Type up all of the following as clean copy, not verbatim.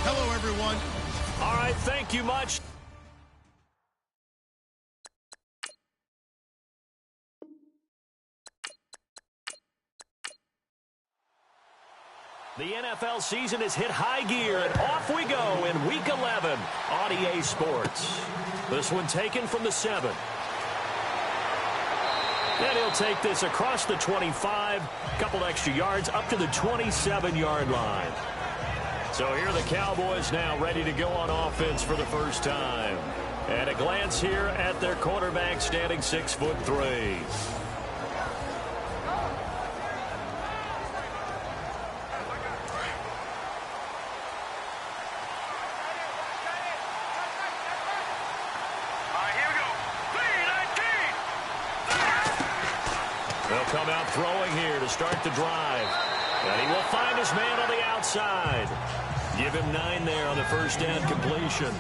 Hello, everyone. All right, thank you much. The NFL season has hit high gear, and off we go in Week 11 on EA Sports. This one taken from the 7. And he'll take this across the 25, couple extra yards up to the 27-yard line. So here are the Cowboys now ready to go on offense for the first time. And a glance here at their quarterback standing 6'3". They'll come out throwing here to start the drive. And he will find his man on the outside. Give him 9 there on the first down completion.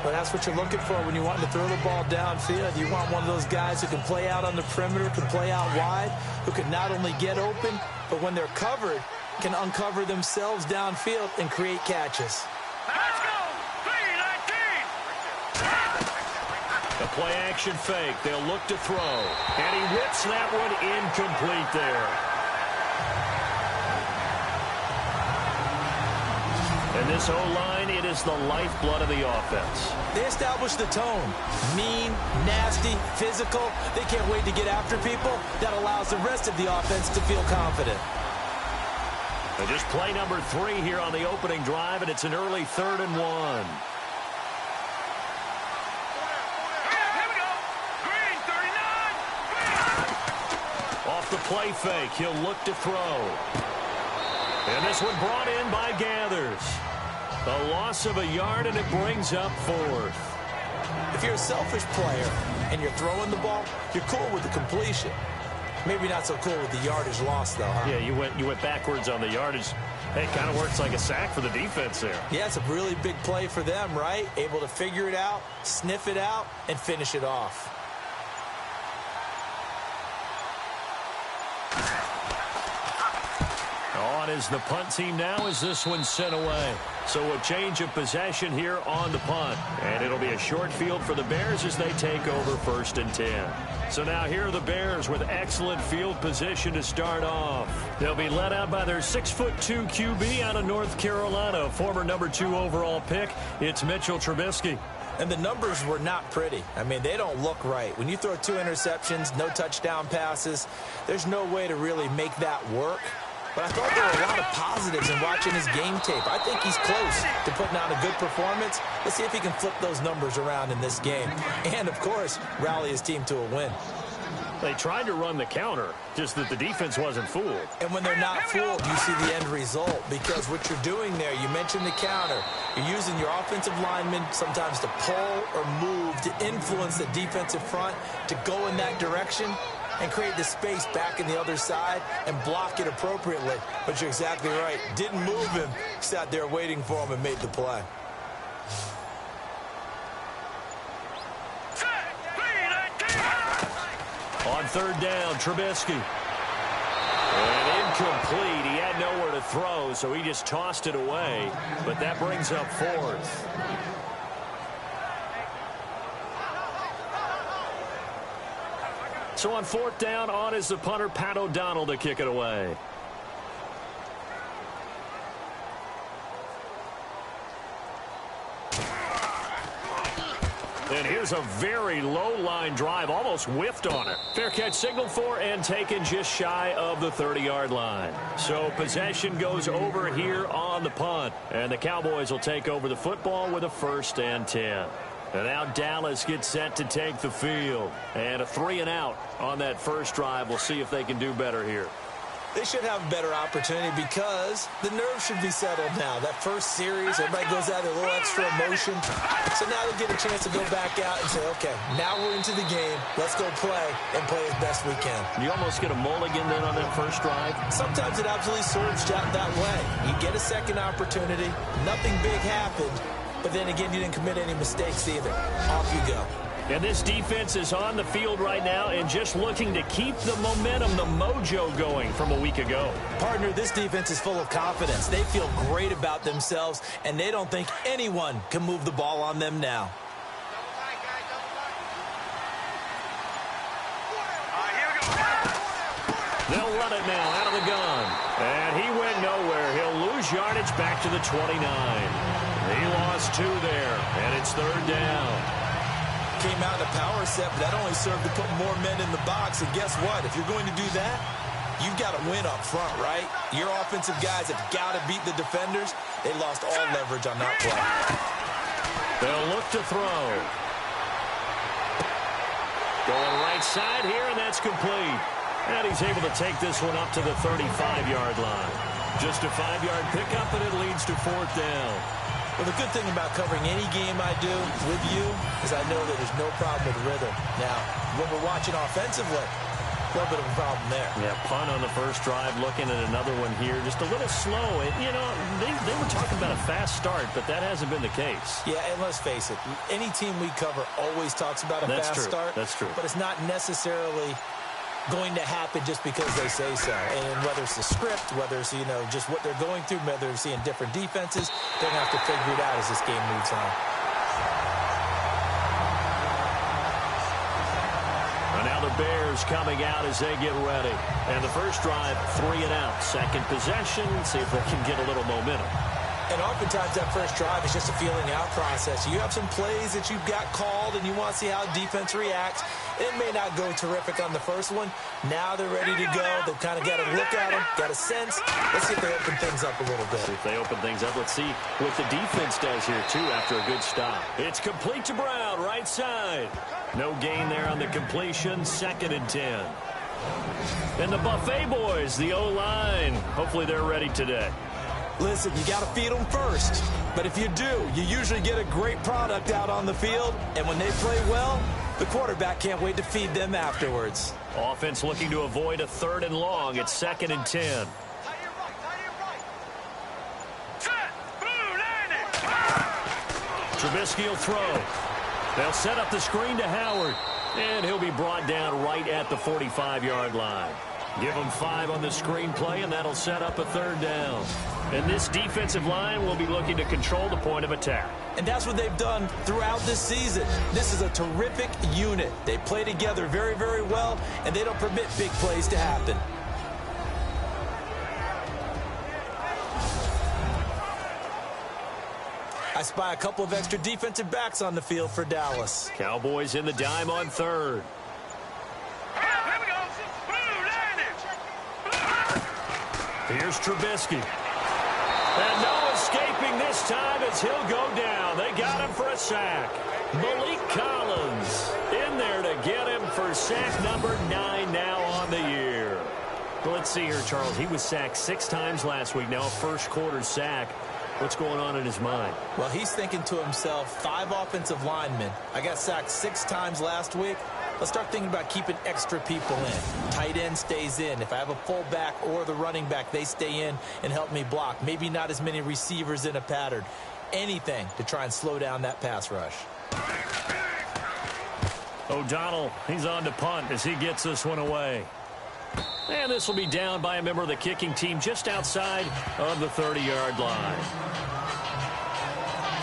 Well, that's what you're looking for when you want to throw the ball downfield. You want one of those guys who can play out on the perimeter, can play out wide, who can not only get open, but when they're covered, can uncover themselves downfield and create catches. Let's go! 3-19! The play-action fake. They'll look to throw. And he whips that one incomplete there. And this O-line, it is the lifeblood of the offense. They establish the tone. Mean, nasty, physical. They can't wait to get after people. That allows the rest of the offense to feel confident. And just play number 3 here on the opening drive, and it's an early 3rd and 1. Off the play fake, he'll look to throw. And this one brought in by Gathers. A loss of a yard, and it brings up 4th. If you're a selfish player and you're throwing the ball, you're cool with the completion. Maybe not so cool with the yardage loss, though, huh? Yeah, you went backwards on the yardage. Hey, it kind of works like a sack for the defense there. Yeah, it's a really big play for them, right? Able to figure it out, sniff it out, and finish it off. On is the punt team now as this one's sent away. So a change of possession here on the punt. And it'll be a short field for the Bears as they take over 1st and 10. So now here are the Bears with excellent field position to start off. They'll be led out by their 6'2" QB out of North Carolina, former number 2 overall pick. It's Mitchell Trubisky. And the numbers were not pretty. I mean, they don't look right. When you throw 2 interceptions, no touchdown passes, there's no way to really make that work. But I thought there were a lot of positives in watching his game tape. I think he's close to putting out a good performance. Let's see if he can flip those numbers around in this game. And, of course, rally his team to a win. They tried to run the counter, just that the defense wasn't fooled. And when they're not fooled, you see the end result. Because what you're doing there, you mentioned the counter. You're using your offensive linemen sometimes to pull or move to influence the defensive front to go in that direction and create the space back in the other side and block it appropriately. But you're exactly right. Didn't move him. Sat there waiting for him and made the play. On 3rd down, Trubisky. And incomplete. He had nowhere to throw, so he just tossed it away. But that brings up 4th. So on 4th down, on is the punter, Pat O'Donnell, to kick it away. And here's a very low-line drive, almost whiffed on it. Fair catch signaled for and taken just shy of the 30-yard line. So possession goes over here on the punt. And the Cowboys will take over the football with a 1st and 10. And now Dallas gets set to take the field. And a 3-and-out on that first drive. We'll see if they can do better here. They should have a better opportunity because the nerves should be settled now. That first series, everybody goes out with a little extra emotion. So now they get a chance to go back out and say, okay, now we're into the game. Let's go play and play as best we can. You almost get a mulligan then on that first drive? Sometimes it absolutely serves that way. You get a second opportunity. Nothing big happened. But then again, you didn't commit any mistakes either. Off you go. And this defense is on the field right now and just looking to keep the momentum, the mojo going from a week ago. Partner, this defense is full of confidence. They feel great about themselves, and they don't think anyone can move the ball on them now. They'll run it now out of the gun. And he went nowhere. He'll lose yardage back to the 29. He lost 2 there, and it's 3rd down. Came out in a power set, but that only served to put more men in the box. And guess what? If you're going to do that, you've got to win up front, right? Your offensive guys have got to beat the defenders. They lost all leverage on that play. They'll look to throw. Going right side here, and that's complete. And he's able to take this one up to the 35-yard line. Just a 5-yard pickup, and it leads to 4th down. Well, the good thing about covering any game I do with you is I know that there's no problem with rhythm. Now, when we're watching offensively, a little bit of a problem there. Yeah, punt on the first drive, looking at another one here. Just a little slow. And, you know, they were talking about a fast start, but that hasn't been the case. Yeah, and let's face it, any team we cover always talks about a fast start. That's true. But it's not necessarily going to happen just because they say so. And whether it's the script, whether it's, you know, just what they're going through, whether they're seeing different defenses, they're going to have to figure it out as this game moves on. And now the Bears coming out as they get ready. And the first drive, 3 and out. Second possession, see if they can get a little momentum. And oftentimes that first drive is just a feeling out process. You have some plays that you've got called and you want to see how defense reacts. It may not go terrific on the first one. Now they're ready to go. They've kind of got a look at them, got a sense. Let's see if they open things up a little bit. See if they open things up. Let's see what the defense does here, too, after a good stop. It's complete to Brown, right side. No gain there on the completion. 2nd and 10. And the Buffet boys, the O-line. Hopefully they're ready today. Listen, you got to feed them first. But if you do, you usually get a great product out on the field. And when they play well, the quarterback can't wait to feed them afterwards. Offense looking to avoid a 3rd and long. It's 2nd and 10. Trubisky will throw. They'll set up the screen to Howard. And he'll be brought down right at the 45-yard line. Give them 5 on the screen play, and that'll set up a 3rd down. And this defensive line will be looking to control the point of attack. And that's what they've done throughout this season. This is a terrific unit. They play together very, very well, and they don't permit big plays to happen. I spy a couple of extra defensive backs on the field for Dallas. Cowboys in the dime on 3rd. Here's Trubisky. And no escaping this time as he'll go down. They got him for a sack. Malik Collins in there to get him for sack number 9 now on the year. Let's see here, Charles. He was sacked 6 times last week. Now a first-quarter sack. What's going on in his mind? Well, he's thinking to himself, 5 offensive linemen. I got sacked 6 times last week. Let's start thinking about keeping extra people in. Tight end stays in. If I have a fullback or the running back, they stay in and help me block. Maybe not as many receivers in a pattern. Anything to try and slow down that pass rush. O'Donnell, he's on to punt as he gets this one away. And this will be down by a member of the kicking team just outside of the 30-yard line.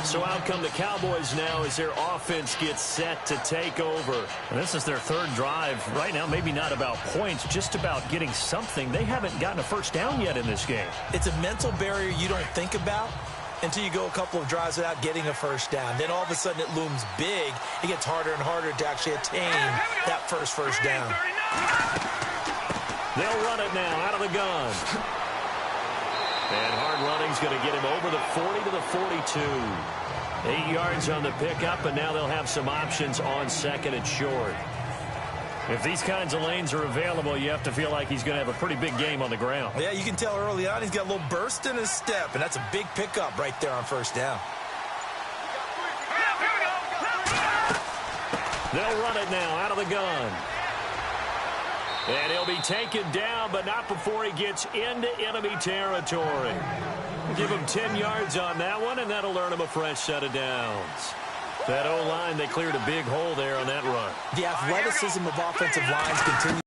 So out come the Cowboys now as their offense gets set to take over. And this is their 3rd drive. Right now, maybe not about points, just about getting something. They haven't gotten a first down yet in this game. It's a mental barrier you don't think about until you go a couple of drives without getting a first down. Then all of a sudden it looms big. It gets harder and harder to actually attain that first down. They'll run it now out of the gun. And hard running's going to get him over the 40 to the 42. 8 yards on the pickup, and now they'll have some options on 2nd and short. If these kinds of lanes are available, you have to feel like he's going to have a pretty big game on the ground. Yeah, you can tell early on he's got a little burst in his step, and that's a big pickup right there on first down. They'll run it now out of the gun. And he'll be taken down, but not before he gets into enemy territory. Give him 10 yards on that one, and that'll earn him a fresh set of downs. That O-line, they cleared a big hole there on that run. The athleticism of offensive lines continues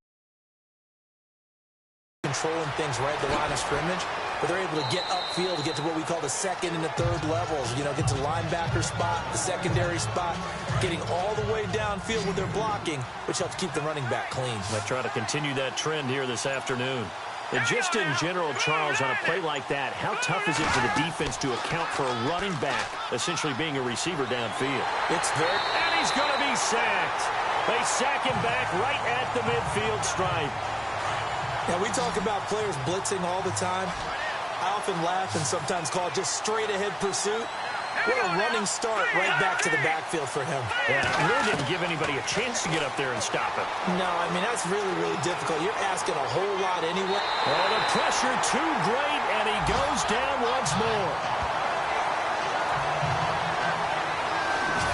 controlling things right at the line of scrimmage, but they're able to get upfield to get to what we call the second and the third levels. You know, get to the linebacker spot, the secondary spot, getting all the way downfield with their blocking, which helps keep the running back clean. They'll try to continue that trend here this afternoon. And just in general, Charles, on a play like that, how tough is it for the defense to account for a running back essentially being a receiver downfield? It's very... And he's going to be sacked. They sack him back right at the midfield stripe. Now, we talk about players blitzing all the time. I often laugh and sometimes call it just straight-ahead pursuit. What a running start right back to the backfield for him. Yeah, really didn't give anybody a chance to get up there and stop him. No, I mean, that's really, really difficult. You're asking a whole lot anyway. Oh, the pressure too great, and he goes down once more.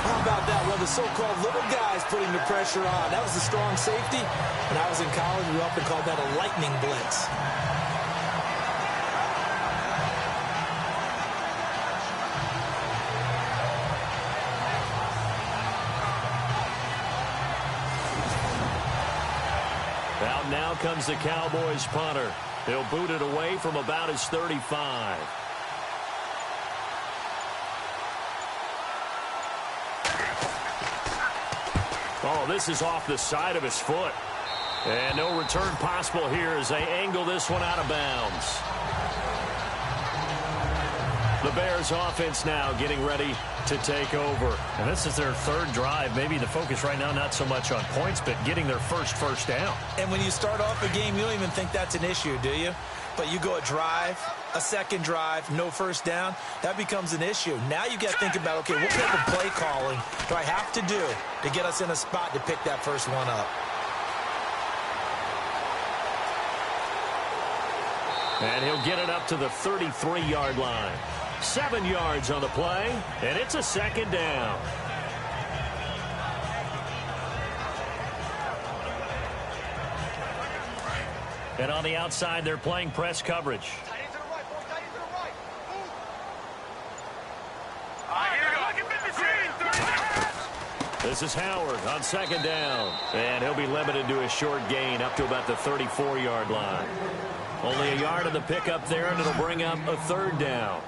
How about that? Well, the so-called little guys putting the pressure on. That was a strong safety. When I was in college, we often called that a lightning blitz. Out now comes the Cowboys punter. He'll boot it away from about his 35. Oh, this is off the side of his foot. And no return possible here as they angle this one out of bounds. The Bears offense now getting ready to take over. And this is their third drive. Maybe the focus right now not so much on points, but getting their first down. And when you start off a game, you don't even think that's an issue, do you? But you go a drive, a second drive, no first down, that becomes an issue. Now you got to think about, okay, what type of play calling do I have to do to get us in a spot to pick that first one up? And he'll get it up to the 33-yard line. 7 yards on the play, and it's a second down. And on the outside, they're playing press coverage. This is Howard on second down. And he'll be limited to a short gain up to about the 34-yard line. Only a yard of the pickup there, and it'll bring up a third down.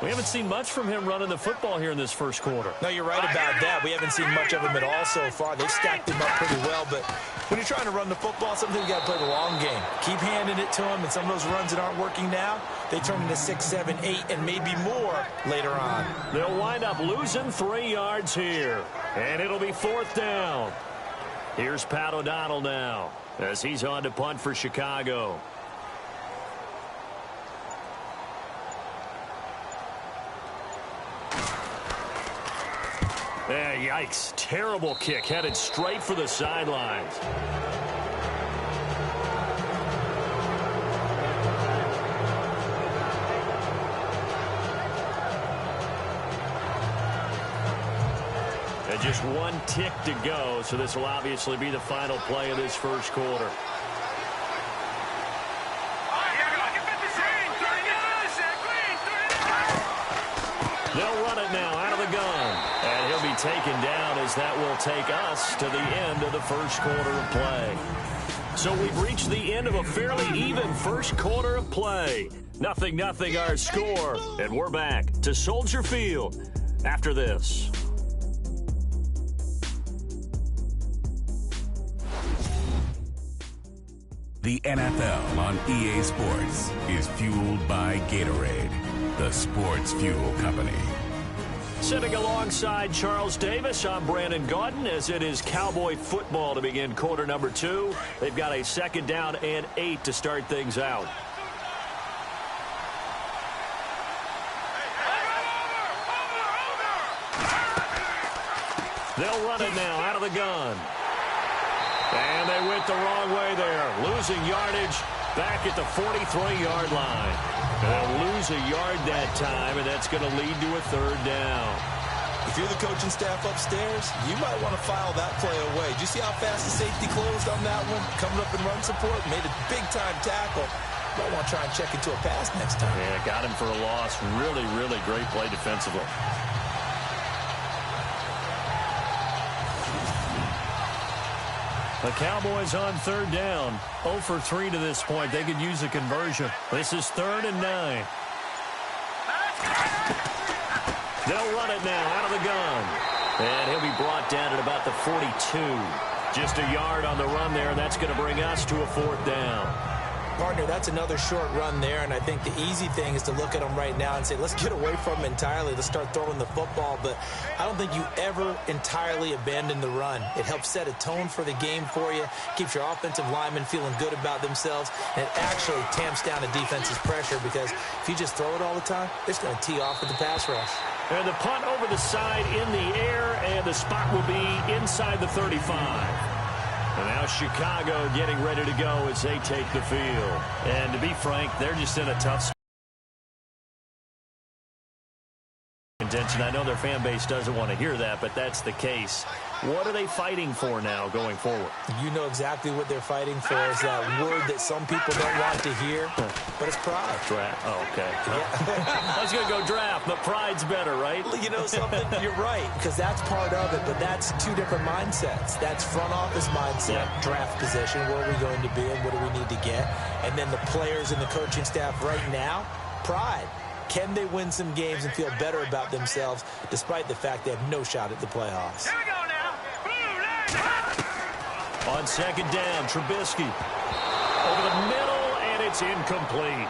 We haven't seen much from him running the football here in this first quarter. No, you're right about that. We haven't seen much of him at all so far. They've stacked him up pretty well, but when you're trying to run the football, sometimes you got to play the long game. Keep handing it to him, and some of those runs that aren't working now, they turn into 6, 7, 8, and maybe more later on. They'll wind up losing 3 yards here, and it'll be fourth down. Here's Pat O'Donnell now as he's on to punt for Chicago. Yikes. Terrible kick headed straight for the sidelines. And just one tick to go, so this will obviously be the final play of this first quarter. They'll run it now out of the gun. And he'll be taken down as that will take us to the end of the first quarter of play. So we've reached the end of a fairly even first quarter of play. 0-0 our score. And we're back to Soldier Field after this. The NFL on EA Sports is fueled by Gatorade, the sports fuel company. Sitting alongside Charles Davis, I'm Brandon Gaudin as it is Cowboy football to begin quarter number 2. They've got a second down and 8 to start things out. They'll run it now out of the gun. And they went the wrong way there. Losing yardage back at the 43-yard line. They'll lose a yard that time, and that's going to lead to a third down. If you're the coaching staff upstairs, you might want to file that play away. Did you see how fast the safety closed on that one? Coming up in run support, made a big-time tackle. Might want to try and check into a pass next time. Yeah, got him for a loss. Really, really great play defensively. The Cowboys on third down. 0 for 3 to this point. They could use a conversion. This is 3rd and 9. They'll run it now out of the gun. And he'll be brought down at about the 42. Just a yard on the run there, and that's going to bring us to a 4th down. Partner, that's another short run there, and I think the easy thing is to look at them right now and say, let's get away from them entirely. Let's start throwing the football, but I don't think you ever entirely abandon the run. It helps set a tone for the game for you, keeps your offensive linemen feeling good about themselves, and it actually tamps down the defense's pressure because if you just throw it all the time, it's going to tee off with the pass rush. And the punt over the side in the air, and the spot will be inside the 35. And now Chicago getting ready to go as they take the field. And to be frank, they're just in a tough spot. Contention. I know their fan base doesn't want to hear that, but that's the case. What are they fighting for now going forward? You know exactly what they're fighting for is that word that some people don't want to hear, but it's pride. Draft. Oh, okay. Yeah. I was going to go draft, but pride's better, right? You know something? You're right, because that's part of it, but that's two different mindsets. That's front office mindset, draft position, where are we going to be and what do we need to get? And then the players and the coaching staff right now, pride. Can they win some games and feel better about themselves despite the fact they have no shot at the playoffs? Here we go now. On 2nd down, Trubisky. Over the middle, and it's incomplete.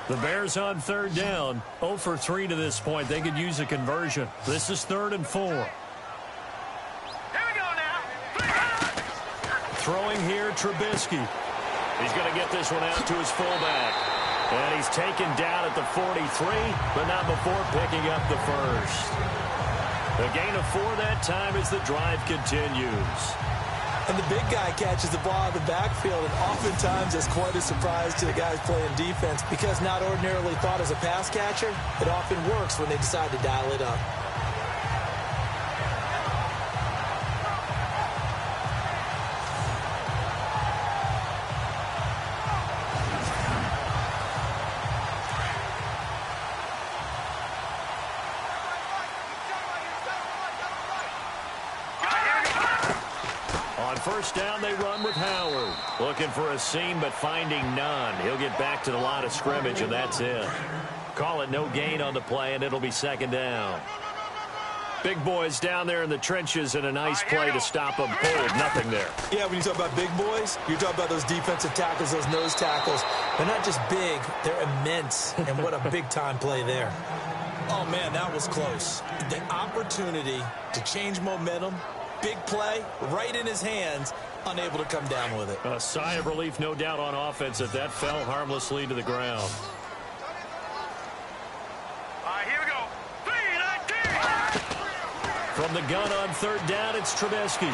The Bears on 3rd down. 0 for 3 to this point. They could use a conversion. This is 3rd and 4. Throwing here, Trubisky. He's going to get this one out to his fullback. And he's taken down at the 43, but not before picking up the first. A gain of 4 that time as the drive continues. And the big guy catches the ball out of the backfield, and oftentimes it's quite a surprise to the guys playing defense because not ordinarily thought as a pass catcher, it often works when they decide to dial it up. First down, they run with Howard. Looking for a seam, but finding none. He'll get back to the line of scrimmage, and that's it. Call it no gain on the play, and it'll be 2nd down. Big boys down there in the trenches, and a nice play to stop them cold. Nothing there. Yeah, when you talk about big boys, you're talking about those defensive tackles, those nose tackles. They're not just big, they're immense, and what a big-time play there. Oh, man, that was close. The opportunity to change momentum, big play, right in his hands, unable to come down with it. A sigh of relief, no doubt, on offense if that fell harmlessly to the ground. All right, here we go. 3-19. From the gun on 3rd down, it's Trubisky.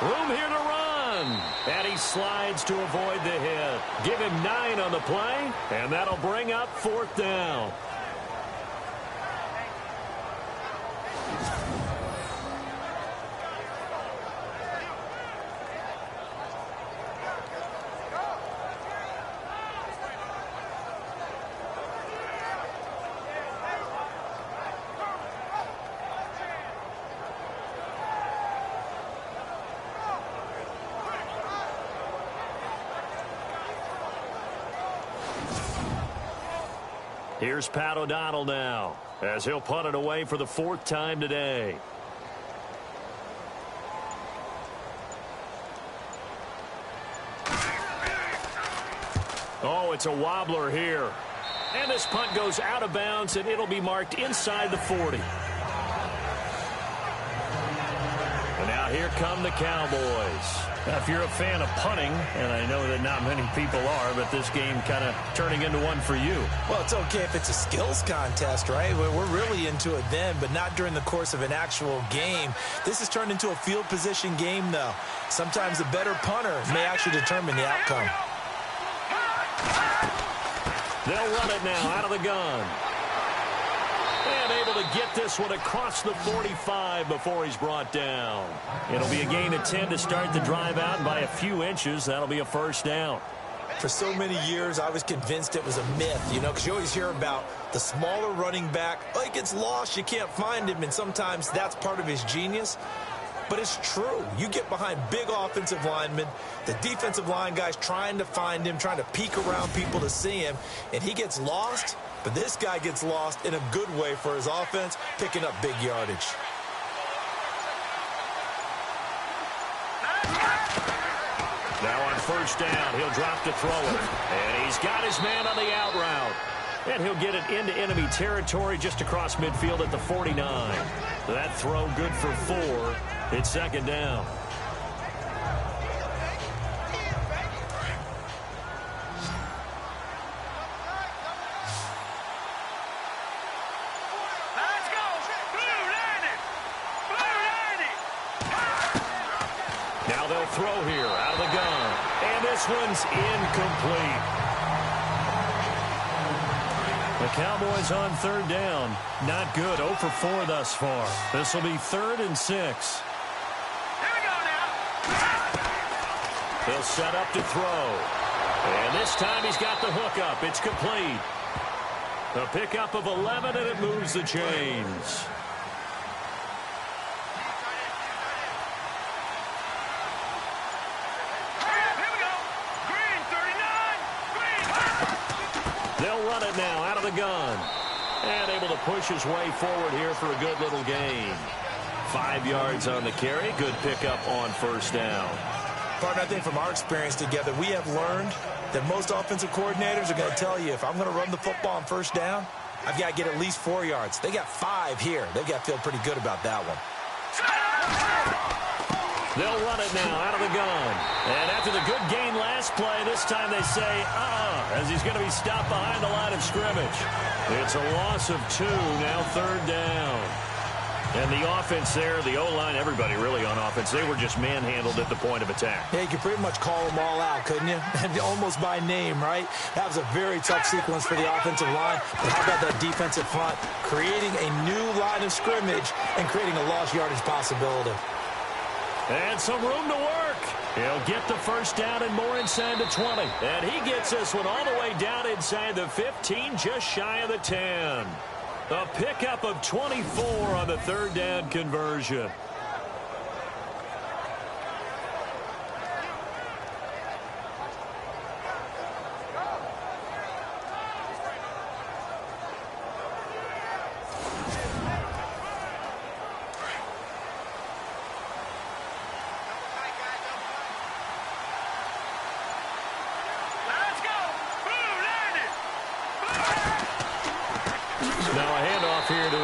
Room here to run. And he slides to avoid the hit. Give him 9 on the play, and that'll bring up 4th down. Here's Pat O'Donnell now, as he'll punt it away for the 4th time today. Oh, it's a wobbler here. And this punt goes out of bounds, and it'll be marked inside the 40. And now here come the Cowboys. Now, if you're a fan of punting, and I know that not many people are, but this game kind of turning into one for you. Well, it's okay if it's a skills contest, right? We're really into it then, but not during the course of an actual game. This has turned into a field position game, though. Sometimes the better punter may actually determine the outcome. They'll run it now out of the gun. And able to get this one across the 45 before he's brought down. It'll be a gain of 10 to start the drive out, and by a few inches, that'll be a 1st down. For so many years, I was convinced it was a myth, because you always hear about the smaller running back. Oh, he gets lost, you can't find him, and sometimes that's part of his genius. But it's true. You get behind big offensive linemen, the defensive line guys trying to find him, trying to peek around people to see him, and he gets lost. But this guy gets lost in a good way for his offense, picking up big yardage. Now on first down, he'll drop to throw it. And he's got his man on the out route. And he'll get it into enemy territory just across midfield at the 49. That throw good for 4. It's second down. Let's go. Blue landed. Blue landed. Now they'll throw here out of the gun. And this one's incomplete. The Cowboys on third down. Not good. 0 for 4 thus far. This will be 3rd and 6. Here we go now. He'll set up to throw. And this time he's got the hook up. It's complete. A pickup of 11, and it moves the chains. They'll run it now out of the gun. And able to push his way forward here for a good little gain. 5 yards on the carry. Good pickup on first down. Partner, I think from our experience together, we have learned that most offensive coordinators are going to tell you, if I'm going to run the football on first down, I've got to get at least 4 yards. They got 5 here. They've got to feel pretty good about that one. They'll run it now out of the gun. And after the good gain last play, this time they say, as he's going to be stopped behind the line of scrimmage. It's a loss of 2, now third down. And the offense there, the O-line, everybody really on offense, they were just manhandled at the point of attack. Yeah, you could pretty much call them all out, couldn't you? Almost by name, right? That was a very tough sequence for the offensive line. But how about that defensive front? Creating a new line of scrimmage and creating a lost yardage possibility. And some room to work. He'll get the first down and more inside the 20. And he gets this one all the way down inside the 15, just shy of the 10. A pickup of 24 on the third down conversion.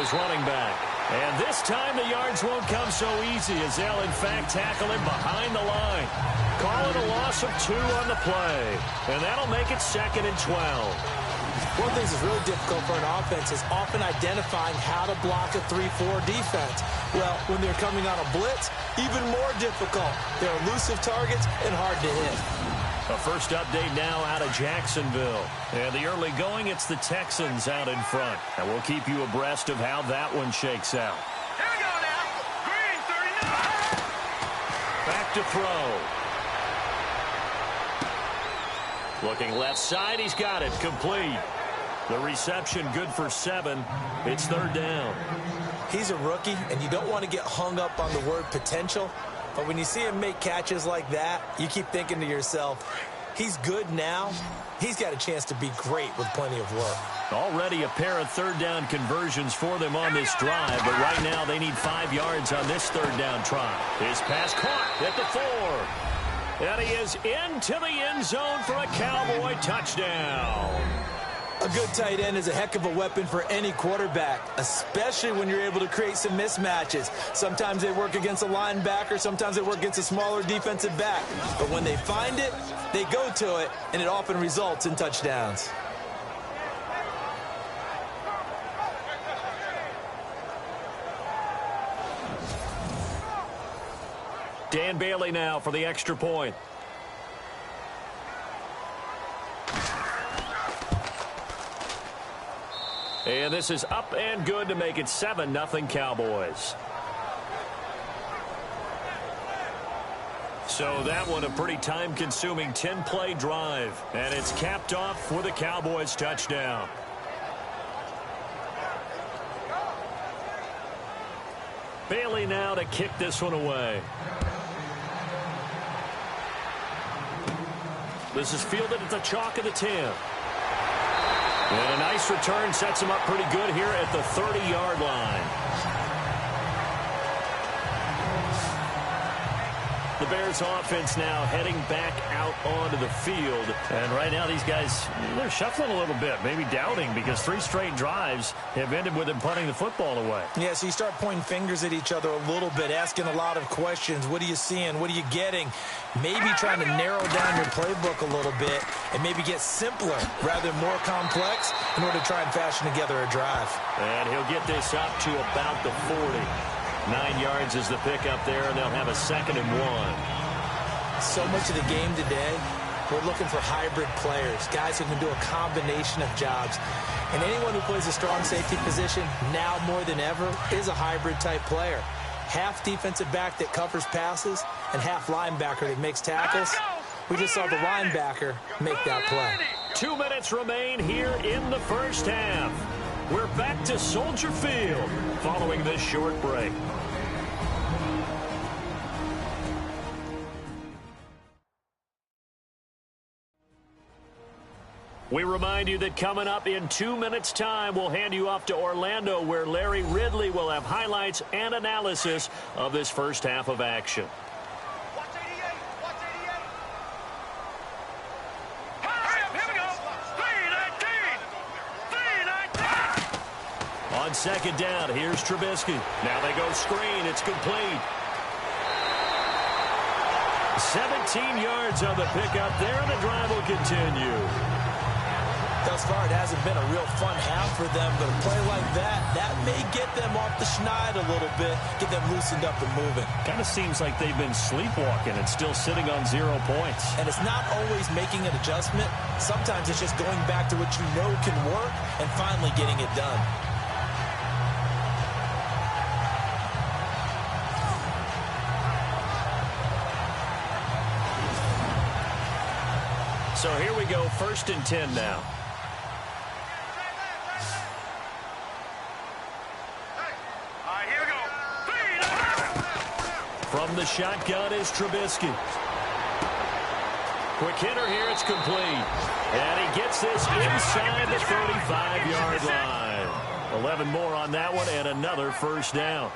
Running back. And this time the yards won't come so easy as they'll in fact tackle him behind the line. Call it a loss of 2 on the play. And that'll make it 2nd and 12. One thing that's really difficult for an offense is often identifying how to block a 3-4 defense. Well, when they're coming on a blitz, even more difficult. They're elusive targets and hard to hit. A first update now out of Jacksonville. And the early going, it's the Texans out in front. And we'll keep you abreast of how that one shakes out. Here we go now. Green 39. Back to throw. Looking left side, he's got it. Complete. The reception good for 7. It's third down. He's a rookie, and you don't want to get hung up on the word potential. But when you see him make catches like that, you keep thinking to yourself, he's good now. He's got a chance to be great with plenty of work. Already a pair of third down conversions for them on this drive, but right now they need 5 yards on this third down try. His pass caught at the 4. And he is into the end zone for a Cowboy touchdown. A good tight end is a heck of a weapon for any quarterback, especially when you're able to create some mismatches. Sometimes they work against a linebacker, sometimes they work against a smaller defensive back. But when they find it, they go to it, and it often results in touchdowns. Dan Bailey now for the extra point. And this is up and good to make it 7-0 Cowboys. So that one a pretty time-consuming 10-play drive. And it's capped off with a Cowboys touchdown. Bailey now to kick this one away. This is fielded at the chalk of the 10. And a nice return sets him up pretty good here at the 30-yard line. The Bears offense now heading back out onto the field. And right now these guys, they're shuffling a little bit, maybe doubting, because 3 straight drives have ended with them punting the football away. Yeah, so you start pointing fingers at each other a little bit, asking a lot of questions. What are you seeing? What are you getting? Maybe trying to narrow down your playbook a little bit and maybe get simpler rather than more complex in order to try and fashion together a drive. And he'll get this up to about the 40. 9 yards is the pickup there, and they'll have a 2nd and 1. So much of the game today, we're looking for hybrid players, guys who can do a combination of jobs. And anyone who plays a strong safety position, now more than ever, is a hybrid-type player. Half defensive back that covers passes and half linebacker that makes tackles. We just saw the linebacker make that play. 2 minutes remain here in the first half. We're back to Soldier Field following this short break. We remind you that coming up in 2 minutes' time, we'll hand you off to Orlando, where Larry Ridley will have highlights and analysis of this first half of action. Watch 88. Watch 88. Here we go. 3-19. 3-19. On 2nd down, here's Trubisky. Now they go screen. It's complete. 17 yards on the pickup there, and the drive will continue. Thus far, it hasn't been a real fun half for them, but a play like that may get them off the schneid a little bit, get them loosened up and moving. Kind of seems like they've been sleepwalking and still sitting on 0 points. And it's not always making an adjustment. Sometimes it's just going back to what you know can work and finally getting it done. So here we go, 1st and 10 now. From the shotgun is Trubisky. Quick hitter here, it's complete. And he gets this inside the 35-yard line. 11 more on that one and another first down.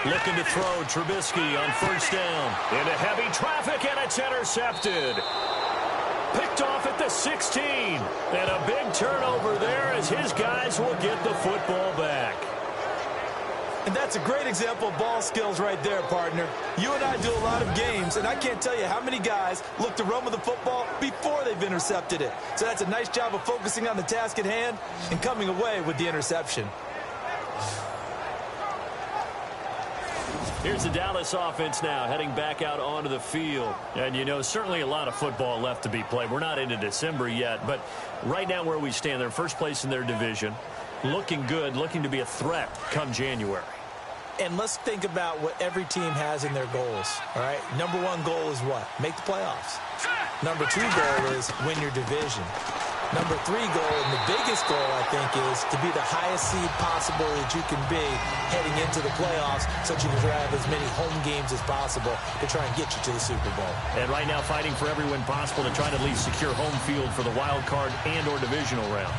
Looking to throw, Trubisky on 1st down. Into heavy traffic, and it's intercepted. Picked off at the 16. And a big turnover there as his guys will get the football back. And that's a great example of ball skills right there, partner. You and I do a lot of games, and I can't tell you how many guys look to run with the football before they've intercepted it. So that's a nice job of focusing on the task at hand and coming away with the interception. Here's the Dallas offense now heading back out onto the field. And, you know, certainly a lot of football left to be played. We're not into December yet, but right now where we stand, they're first place in their division. Looking good, looking to be a threat come January. And let's think about what every team has in their goals, all right? Number 1 goal is what? Make the playoffs. Number 2 goal is win your division. Number 3 goal, and the biggest goal, I think, is to be the highest seed possible that you can be heading into the playoffs so that you can have as many home games as possible to try and get you to the Super Bowl. And right now fighting for every win possible to try to at least secure home field for the wild card and or divisional round.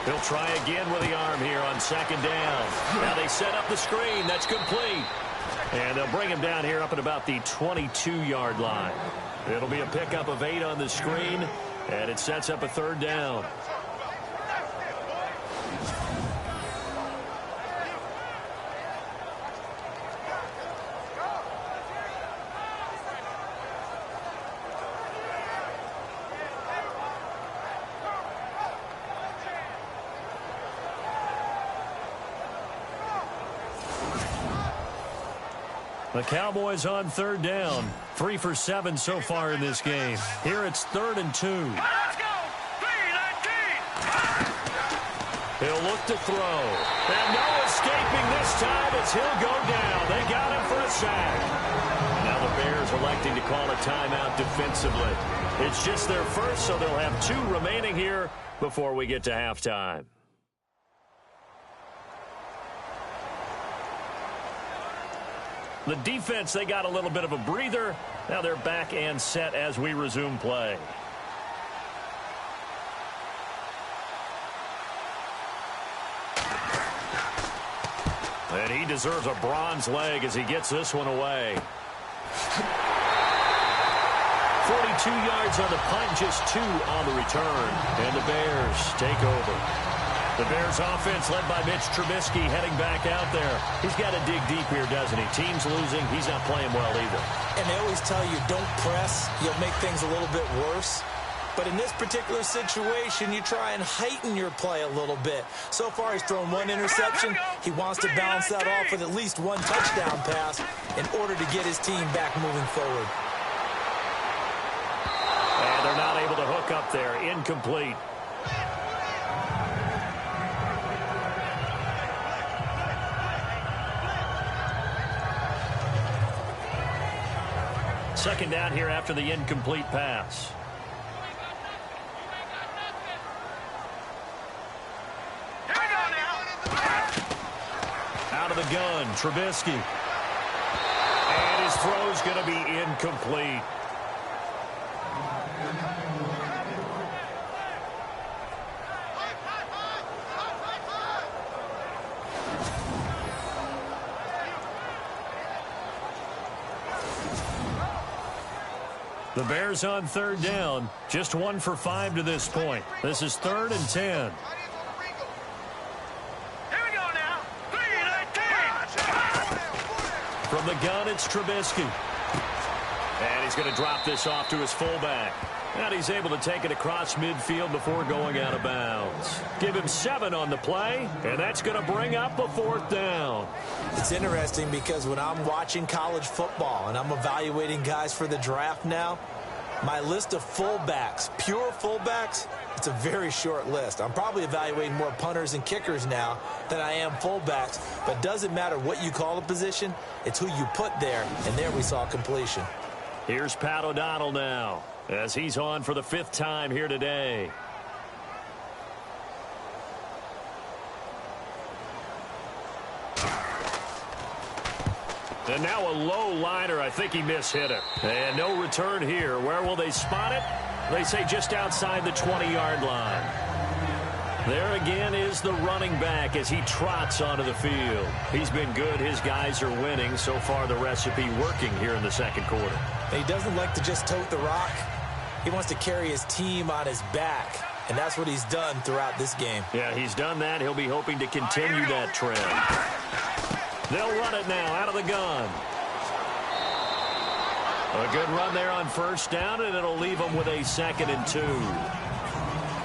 He'll try again with the arm here on 2nd down. Now they set up the screen. That's complete. And they'll bring him down here up at about the 22-yard line. It'll be a pickup of 8 on the screen, and it sets up a 3rd down. The Cowboys on third down. 3 for 7 so far in this game. Here it's 3rd and 2. Let's go. 3-19. He'll look to throw. And no escaping this time as he'll go down. They got him for a sack. Now the Bears electing to call a timeout defensively. It's just their first, so they'll have 2 remaining here before we get to halftime. The defense, they got a little bit of a breather. Now they're back and set as we resume play. And he deserves a bronze leg as he gets this one away. 42 yards on the punt, just 2 on the return. And the Bears take over. The Bears offense led by Mitch Trubisky heading back out there. He's got to dig deep here, doesn't he? Team's losing. He's not playing well either. And they always tell you, don't press. You'll make things a little bit worse. But in this particular situation, you try and heighten your play a little bit. So far, he's thrown 1 interception. He wants to balance that off with at least 1 touchdown pass in order to get his team back moving forward. And they're not able to hook up there. Incomplete. Second down here after the incomplete pass. Here we go now. Out of the gun, Trubisky. And his throw's going to be incomplete. The Bears on third down, just 1 for 5 to this point. This is 3rd and 10. Here we go now. 3-19. From the gun, it's Trubisky. And he's going to drop this off to his fullback. And he's able to take it across midfield before going out of bounds. Give him 7 on the play, and that's going to bring up a 4th down. It's interesting because when I'm watching college football and I'm evaluating guys for the draft now, my list of fullbacks, pure fullbacks, it's a very short list. I'm probably evaluating more punters and kickers now than I am fullbacks, but doesn't matter what you call the position, it's who you put there, and there we saw completion. Here's Pat O'Donnell now, as he's on for the 5th time here today. And now a low liner. I think he mishit it. And no return here. Where will they spot it? They say just outside the 20-yard line. There again is the running back as he trots onto the field. He's been good. His guys are winning. So far, the recipe working here in the second quarter. He doesn't like to just tote the rock. He wants to carry his team on his back, and that's what he's done throughout this game. Yeah, he's done that. He'll be hoping to continue that trend. They'll run it now out of the gun. A good run there on first down, and it'll leave them with a 2nd and 2.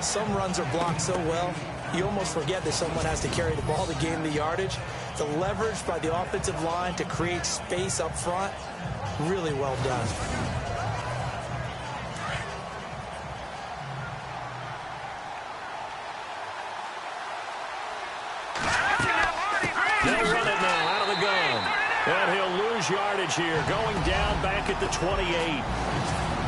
Some runs are blocked so well, you almost forget that someone has to carry the ball to gain the yardage. The leverage by the offensive line to create space up front, really well done. They'll run it now out of the gun. And he'll lose yardage here, going down back at the 28.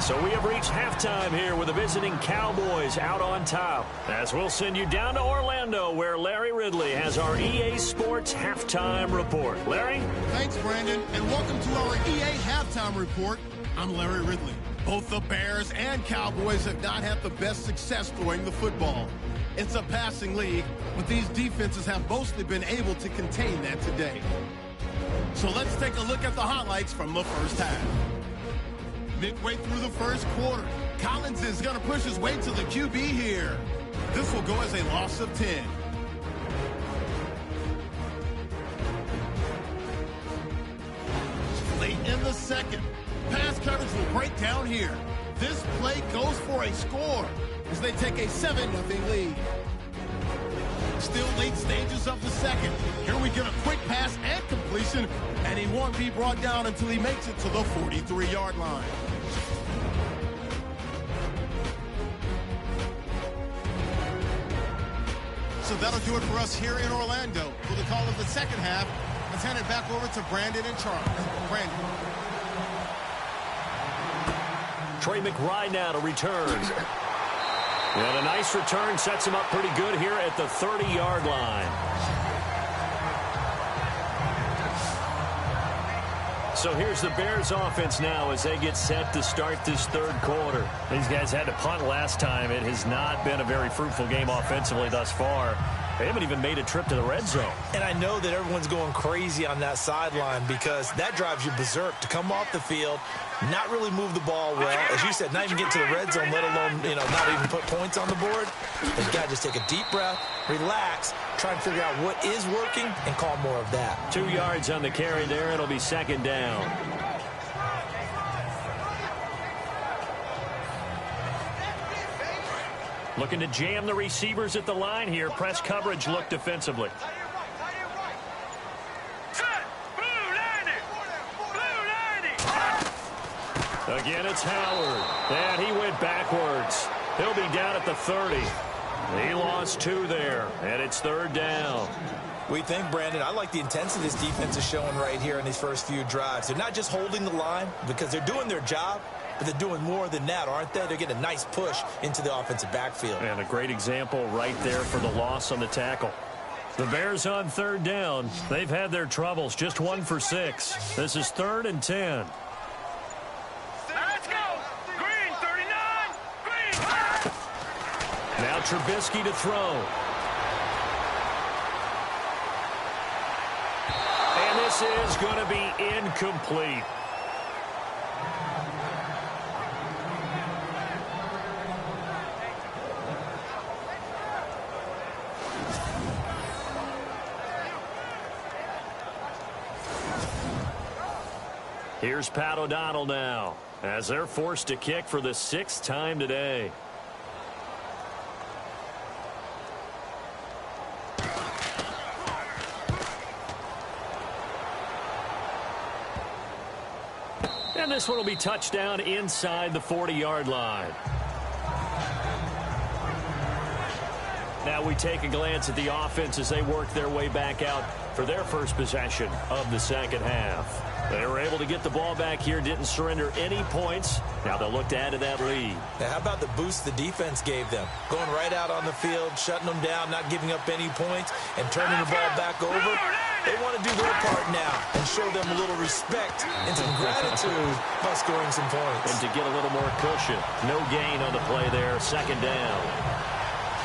So we have reached halftime here with the visiting Cowboys out on top. As we'll send you down to Orlando, where Larry Ridley has our EA Sports Halftime Report. Larry? Thanks, Brandon, and welcome to our EA Halftime Report. I'm Larry Ridley. Both the Bears and Cowboys have not had the best success throwing the football. It's a passing league, but these defenses have mostly been able to contain that today. So let's take a look at the highlights from the first half. Midway through the first quarter, Collins is going to push his way to the QB here. This will go as a loss of 10. Late in the second, pass coverage will break down here. This play goes for a score as they take a 7-0 lead. Still late stages of the second. Here we get a quick pass and complete. completion, and he won't be brought down until he makes it to the 43-yard line. So that'll do it for us here in Orlando. For the call of the second half, let's hand it back over to Brandon and Charles. Brandon. Trey McBride now to return. And a nice return sets him up pretty good here at the 30-yard line. So here's the Bears offense now as they get set to start this third quarter. These guys had to punt last time. It has not been a very fruitful game offensively thus far. They haven't even made a trip to the red zone. And I know that everyone's going crazy on that sideline because that drives you berserk to come off the field, not really move the ball well. As you said, not even get to the red zone, let alone, not even put points on the board. They've got to just take a deep breath, relax, try and figure out what is working, and call more of that. 2 yards on the carry there. It'll be second down. Looking to jam the receivers at the line here. Press coverage look defensively. Again, it's Howard. And he went backwards. He'll be down at the 30. He lost 2 there, and it's third down. We think, Brandon, I like the intensity this defense is showing right here in these first few drives. They're not just holding the line because they're doing their job, but they're doing more than that, aren't they? They're getting a nice push into the offensive backfield. And a great example right there for the loss on the tackle. The Bears on third down. They've had their troubles, just 1 for 6. This is 3rd and 10. Let's go! Green, 39! Green! Now Trubisky to throw. And this is going to be incomplete. Here's Pat O'Donnell now as they're forced to kick for the 6th time today. And this one will be touchdown inside the 40-yard line. Now we take a glance at the offense as they work their way back out for their first possession of the second half. They were able to get the ball back here, didn't surrender any points. Now they'll look to add to that lead. Now, how about the boost the defense gave them? Going right out on the field, shutting them down, not giving up any points, and turning the ball back over. They want to do their part now and show them a little respect and some gratitude by scoring some points. And to get a little more cushion. No gain on the play there, second down.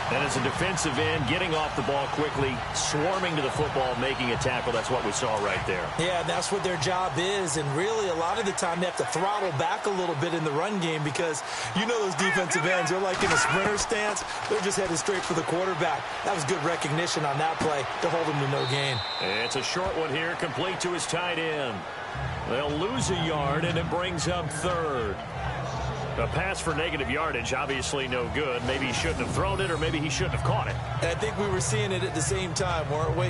And as a defensive end, getting off the ball quickly, swarming to the football, making a tackle. That's what we saw right there. Yeah, that's what their job is. And really, a lot of the time, they have to throttle back a little bit in the run game because you know those defensive ends, they're like in a sprinter stance. They're just headed straight for the quarterback. That was good recognition on that play to hold him to no gain. It's a short one here, complete to his tight end. They'll lose a yard, and it brings up 3rd. A pass for negative yardage, obviously no good. Maybe he shouldn't have thrown it, or maybe he shouldn't have caught it. And I think we were seeing it at the same time, weren't we?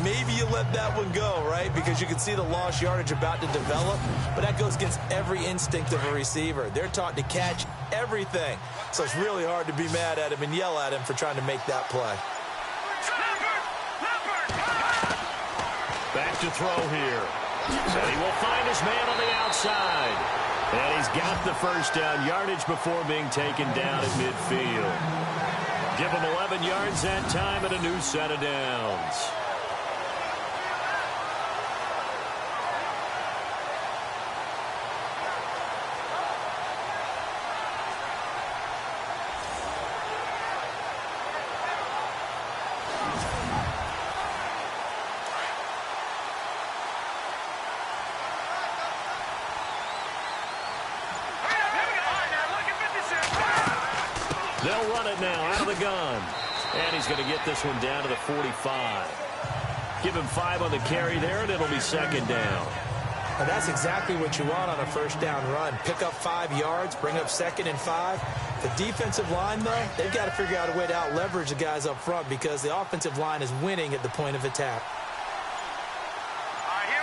Maybe you let that one go, right? Because you can see the lost yardage about to develop. But that goes against every instinct of a receiver. They're taught to catch everything. So it's really hard to be mad at him and yell at him for trying to make that play. Back to throw here. And he will find his man on the outside. And he's got the first down, yardage before being taken down at midfield. Give him 11 yards that time and a new set of downs. They'll run it now out of the gun. And he's going to get this one down to the 45. Give him 5 on the carry there, and it'll be second down. Now that's exactly what you want on a first down run. Pick up 5 yards, bring up 2nd and 5. The defensive line, though, they've got to figure out a way to out-leverage the guys up front because the offensive line is winning at the point of attack. All right, here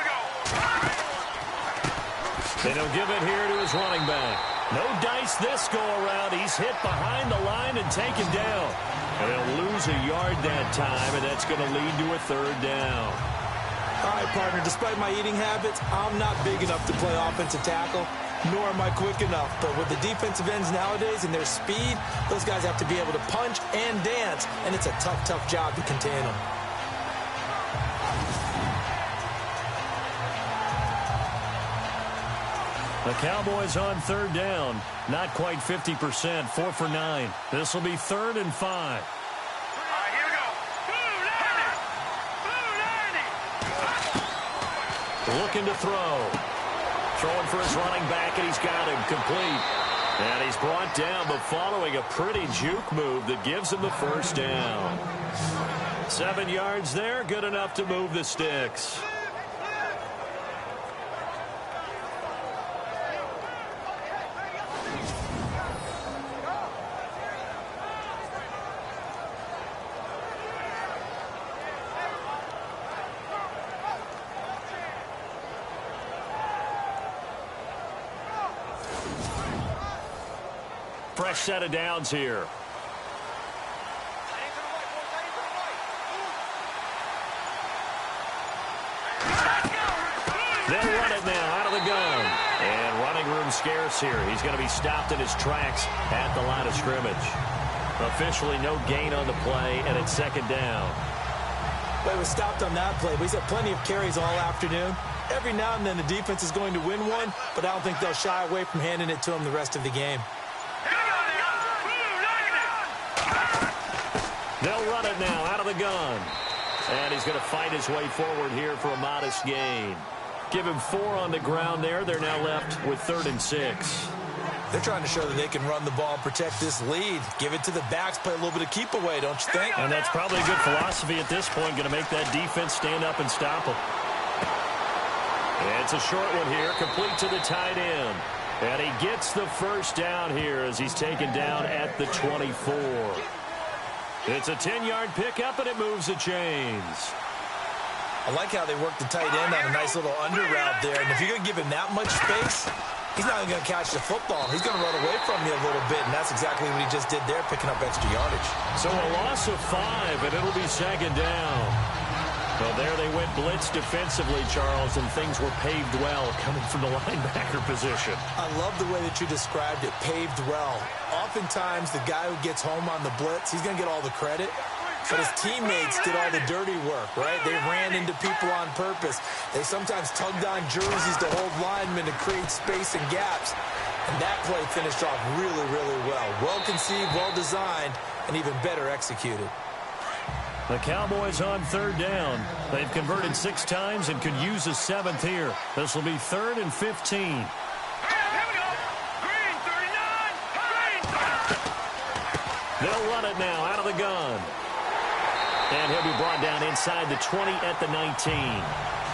And he'll give it here to his running back. No dice this go-around. He's hit behind the line and taken down. And he'll lose a yard that time, and that's going to lead to a third down. All right, partner, despite my eating habits, I'm not big enough to play offensive tackle, nor am I quick enough. But with the defensive ends nowadays and their speed, those guys have to be able to punch and dance, and it's a tough, tough job to contain them. The Cowboys on third down. Not quite 50%, 4 for 9. This will be 3rd and 5. All right, here we go. Blue 90. Looking to throw. Throwing for his running back, and he's got him complete. And he's brought down, but following a pretty juke move that gives him the first down. 7 yards there, good enough to move the sticks. Fresh set of downs here. They'll run it now out of the gun. And running room scarce here. He's going to be stopped in his tracks at the line of scrimmage. Officially no gain on the play, and it's 2nd down. Well, he was stopped on that play, but he's had plenty of carries all afternoon. Every now and then the defense is going to win one, but I don't think they'll shy away from handing it to him the rest of the game. They'll run it now out of the gun. And he's going to fight his way forward here for a modest gain. Give him 4 on the ground there. They're now left with 3rd and 6. They're trying to show that they can run the ball and protect this lead. Give it to the backs, play a little bit of keep away, don't you think? And that's probably a good philosophy at this point. Going to make that defense stand up and stop them. It's a short one here, complete to the tight end. And he gets the first down here as he's taken down at the 24. It's a 10-yard pickup, and it moves the chains. I like how they work the tight end on a nice little under route there. And if you're going to give him that much space, he's not even going to catch the football. He's going to run away from you a little bit, and that's exactly what he just did there, picking up extra yardage. So a loss of 5, and it'll be 2nd down. Well, there they went blitz defensively, Charles, and things were paved well coming from the linebacker position. I love the way that you described it, paved well. Oftentimes, the guy who gets home on the blitz, he's going to get all the credit. But his teammates did all the dirty work, right? They ran into people on purpose. They sometimes tugged on jerseys to hold linemen to create space and gaps. And that play finished off really, really well. Well conceived, well designed, and even better executed. The Cowboys on 3rd down. They've converted 6 times and could use a 7th here. This will be 3rd and 15. Here we go. Green 39. Green. They'll run it now out of the gun. And he'll be brought down inside the 20 at the 19.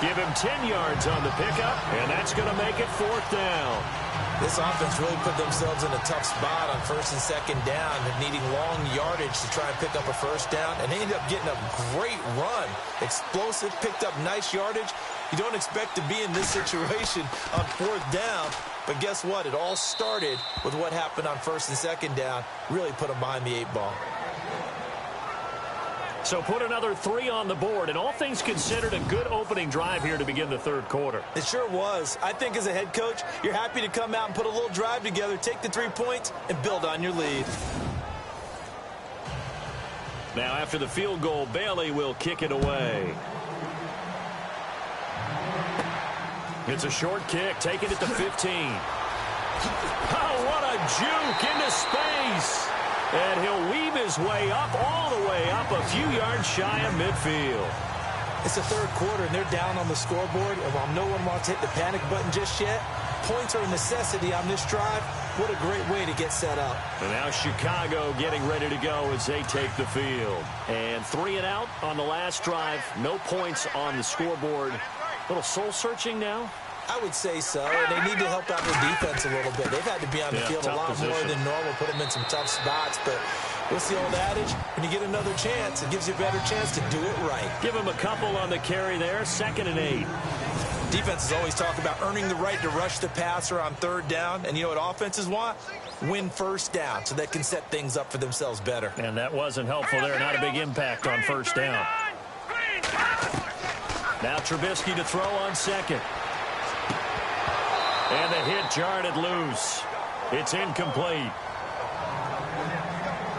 Give him 10 yards on the pickup, and that's going to make it 4th down. This offense really put themselves in a tough spot on 1st and 2nd down, needing long yardage to try and pick up a 1st down, and they ended up getting a great run. Explosive, picked up nice yardage. You don't expect to be in this situation on 4th down, but guess what? It all started with what happened on 1st and 2nd down. Really put them behind the 8 ball. So put another 3 on the board, and all things considered, a good opening drive here to begin the 3rd quarter. It sure was. I think as a head coach, you're happy to come out and put a little drive together, take the 3 points, and build on your lead. Now after the field goal, Bailey will kick it away. It's a short kick, taking it to 15. Oh, what a juke into space. And he'll weave his way up, all the way up, a few yards shy of midfield. It's the 3rd quarter, and they're down on the scoreboard. And while no one wants to hit the panic button just yet, points are a necessity on this drive. What a great way to get set up. And now Chicago getting ready to go as they take the field. And 3 and out on the last drive. No points on the scoreboard. A little soul-searching now. I would say so, and they need to help out their defense a little bit. They've had to be on the field a lot more than normal, put them in some tough spots. But what's the old adage? When you get another chance, it gives you a better chance to do it right. Give them a couple on the carry there, 2nd and 8. Defenses always talk about earning the right to rush the passer on third down. And you know what offenses want? Win first down so they can set things up for themselves better. And that wasn't helpful there. Not a big impact on first down. Now Trubisky to throw on second. And the hit jarred it loose. It's incomplete.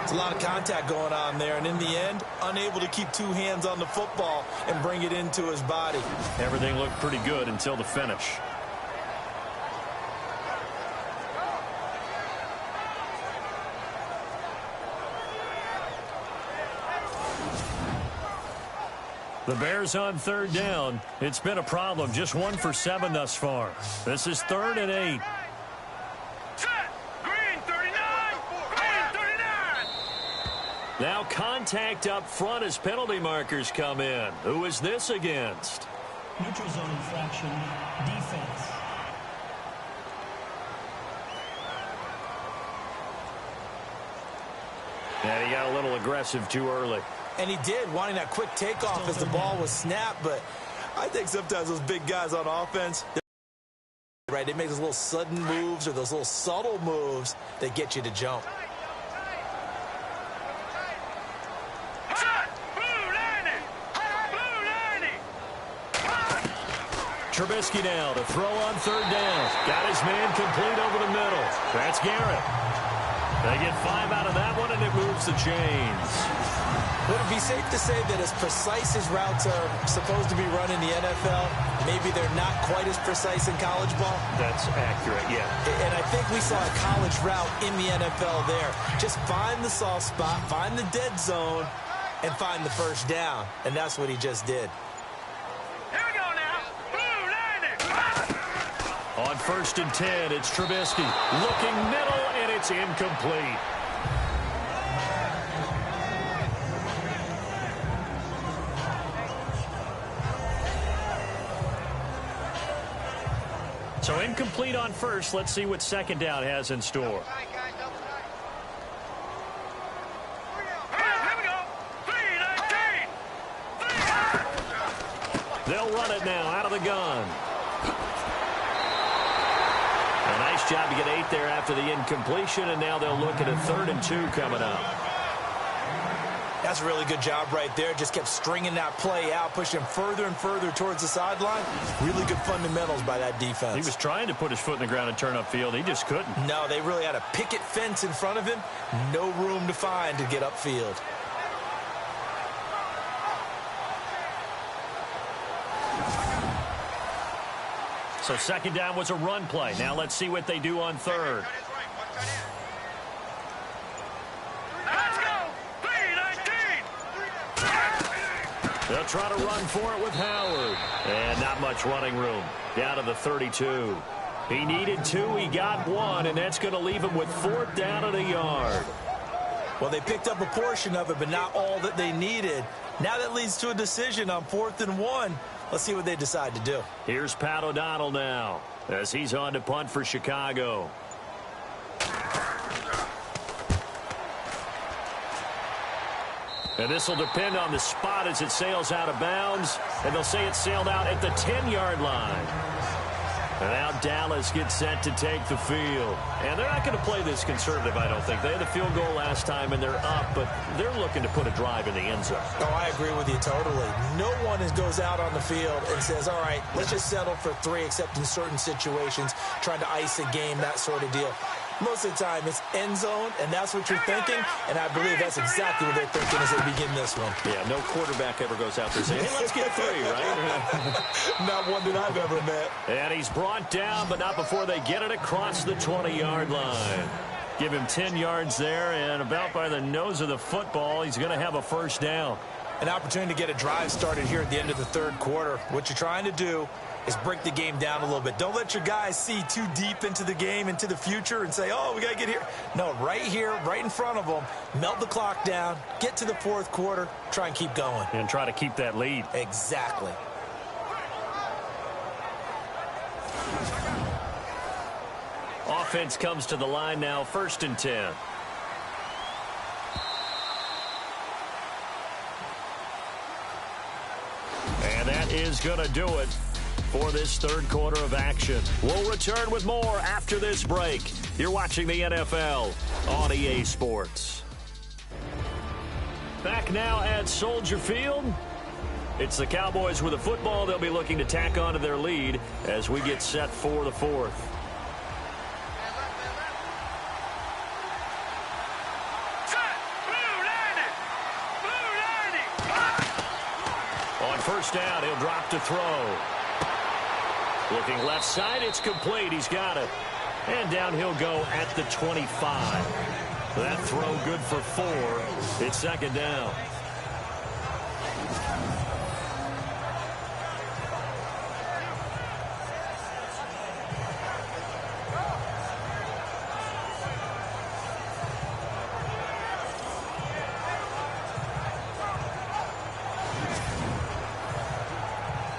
It's a lot of contact going on there, and in the end, unable to keep two hands on the football and bring it into his body. Everything looked pretty good until the finish. The Bears on third down. It's been a problem. Just 1 for 7 thus far. This is 3rd and 8. Now contact up front as penalty markers come in. Who is this against? Neutral zone infraction, defense. And he got a little aggressive too early. And he did, wanting that quick takeoff as the ball was snapped. But I think sometimes those big guys on offense, right, they make those little sudden moves or those little subtle moves that get you to jump. Trubisky now to throw on third down. Got his man complete over the middle. That's Garrett. They get 5 out of that one, and it moves the chains. Would it be safe to say that as precise as routes are supposed to be run in the NFL, maybe they're not quite as precise in college ball? That's accurate, yeah. And I think we saw a college route in the NFL there. Just find the soft spot, find the dead zone, and find the first down. And that's what he just did. On 1st and 10, it's Trubisky. Looking middle, and it's incomplete. So incomplete on first. Let's see what second down has in store. They'll run it now out of the gun. A nice job to get 8 there after the incompletion, and now they'll look at a 3rd and 2 coming up. That's a really good job right there. Just kept stringing that play out, pushing further and further towards the sideline. Really good fundamentals by that defense. He was trying to put his foot in the ground and turn upfield. He just couldn't. No, they really had a picket fence in front of him. No room to find to get upfield. So second down was a run play. Now let's see what they do on third. They'll try to run for it with Howard. And not much running room. Down to the 32. He needed 2. He got 1. And that's going to leave him with 4th down and a yard. Well, they picked up a portion of it, but not all that they needed. Now that leads to a decision on 4th and 1. Let's see what they decide to do. Here's Pat O'Donnell now as he's on to punt for Chicago. And this will depend on the spot as it sails out of bounds. And they'll say it sailed out at the 10-yard line. And now Dallas gets set to take the field. And they're not going to play this conservative, I don't think. They had the field goal last time, and they're up, but they're looking to put a drive in the end zone. Oh, I agree with you totally. No one goes out on the field and says, all right, let's just settle for 3, except in certain situations, trying to ice a game, that sort of deal. Most of the time, it's end zone, and that's what you're thinking, and I believe that's exactly what they're thinking as they begin this one. Yeah, no quarterback ever goes out there saying, hey, let's get 3, right? Not one that I've ever met. And he's brought down, but not before they get it across the 20-yard line. Give him 10 yards there, and about by the nose of the football, he's going to have a first down. An opportunity to get a drive started here at the end of the third quarter. What you're trying to do is break the game down a little bit. Don't let your guys see too deep into the game, into the future, and say, oh, we got to get here. No, right here, right in front of them, melt the clock down, get to the fourth quarter, try and keep going. And try to keep that lead. Exactly. Offense comes to the line now, 1st and 10. And that is going to do it for this third quarter of action. We'll return with more after this break. You're watching the NFL on EA Sports. Back now at Soldier Field. It's the Cowboys with the football. They'll be looking to tack on to their lead as we get set for the fourth. On first down, he'll drop to throw. Looking left side, it's complete. He's got it. And down he'll go at the 25. That throw good for 4. It's second down.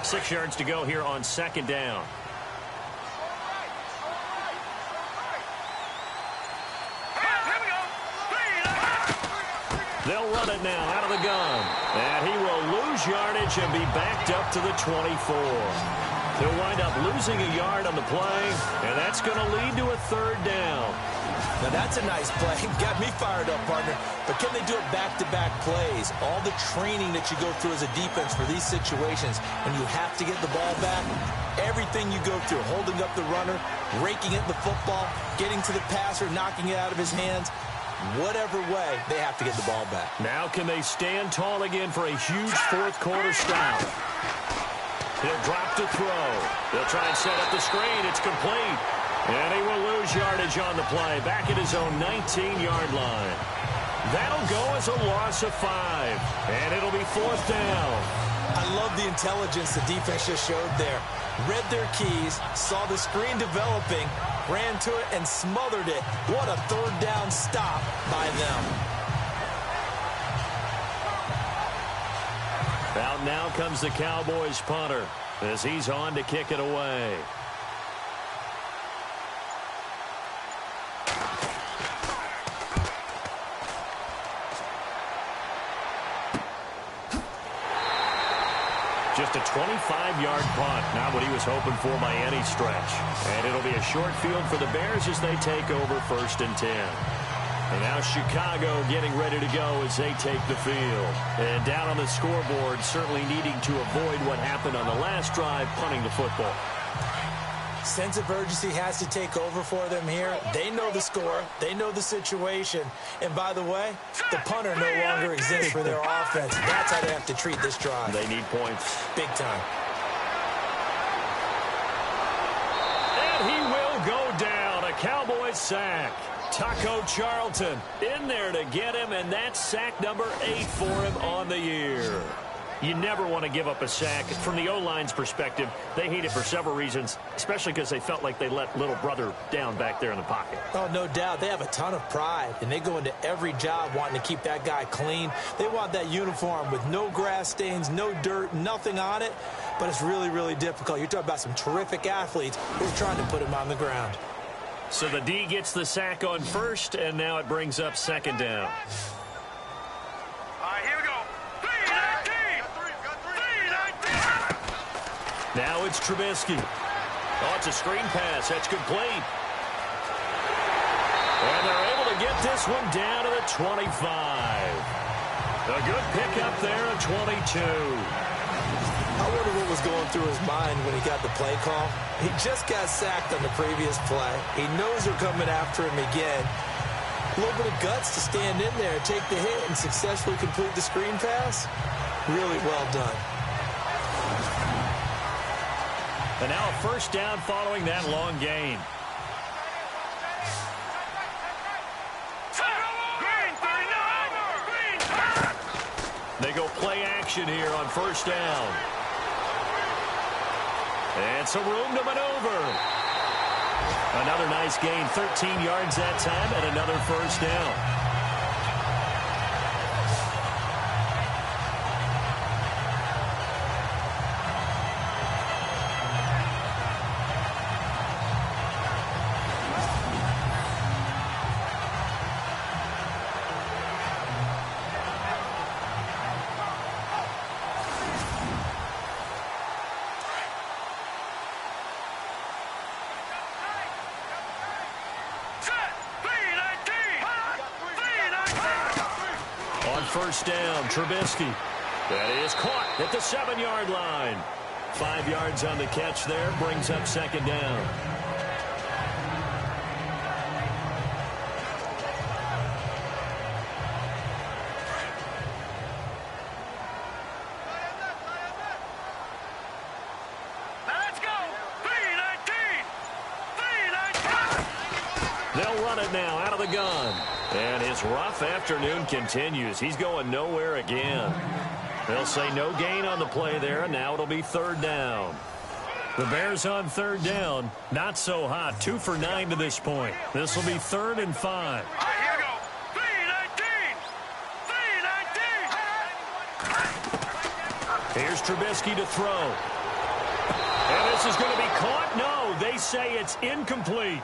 Six yards to go here on second down. They'll run it now out of the gun. And he will lose yardage and be backed up to the 24. He'll wind up losing a yard on the play, and that's going to lead to a third down. Now that's a nice play. Got me fired up, partner. But can they do it back-to-back plays? All the training that you go through as a defense for these situations, when you have to get the ball back, everything you go through, holding up the runner, raking at the football, getting to the passer, knocking it out of his hands, whatever way, they have to get the ball back. Now can they stand tall again for a huge fourth quarter stop? He'll drop to throw. They'll try and set up the screen. It's complete. And he will lose yardage on the play. Back at his own 19-yard line. That'll go as a loss of 5. And it'll be fourth down. I love the intelligence the defense just showed there. Read their keys, saw the screen developing, ran to it and smothered it. What a third down stop by them. Out now comes the Cowboys punter as he's on to kick it away. Just a 25-yard punt, not what he was hoping for by any stretch. And it'll be a short field for the Bears as they take over first and 10. And now Chicago getting ready to go as they take the field. And down on the scoreboard, certainly needing to avoid what happened on the last drive, punting the football. Sense of urgency has to take over for them here. They know the score. They know the situation. And by the way, the punter no longer exists for their offense. That's how they have to treat this drive. They need points. Big time. And he will go down. A Cowboys sack. Taco Charlton in there to get him, and that's sack number 8 for him on the year. You never want to give up a sack. From the O-line's perspective, they hate it for several reasons, especially because they felt like they let little brother down back there in the pocket. Oh, no doubt. They have a ton of pride, and they go into every job wanting to keep that guy clean. They want that uniform with no grass stains, no dirt, nothing on it, but it's really, really difficult. You're talking about some terrific athletes who are trying to put him on the ground. So the D gets the sack on first, and now it brings up second down. Now it's Trubisky. Oh, it's a screen pass. That's complete. And they're able to get this one down to the 25. A good pickup there at 22. I wonder what was going through his mind when he got the play call. He just got sacked on the previous play. He knows they're coming after him again. A little bit of guts to stand in there, take the hit, and successfully complete the screen pass. Really well done. And now a first down following that long gain. They go play action here on first down. And some room to maneuver. Another nice gain, 13 yards that time, and another first down. first down. Trubisky. That is caught at the 7-yard line. 5 yards on the catch there. Brings up second down. They'll run it now out of the gun. And his rough afternoon continues. He's going nowhere again. They'll say no gain on the play there, and now it'll be third down. The Bears on third down. Not so hot. 2 for 9 to this point. This will be 3rd and 5. Here we go. 3-19. Here's Trubisky to throw. And this is going to be caught. No, they say it's incomplete.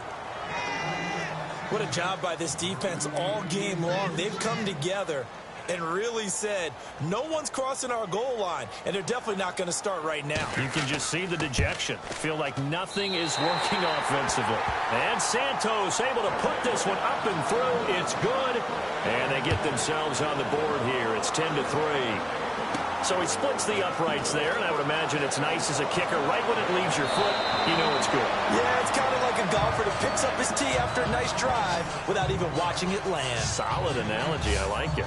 What a job by this defense all game long. They've come together and really said, no one's crossing our goal line, and they're definitely not going to start right now. You can just see the dejection. Feel like nothing is working offensively. And Santos able to put this one up and through. It's good. And they get themselves on the board here. It's 10-3. So he splits the uprights there, and I would imagine it's nice as a kicker. Right when it leaves your foot, you know it's good. Yeah, it's kind of like a golfer that picks up his tee after a nice drive without even watching it land. Solid analogy. I like it.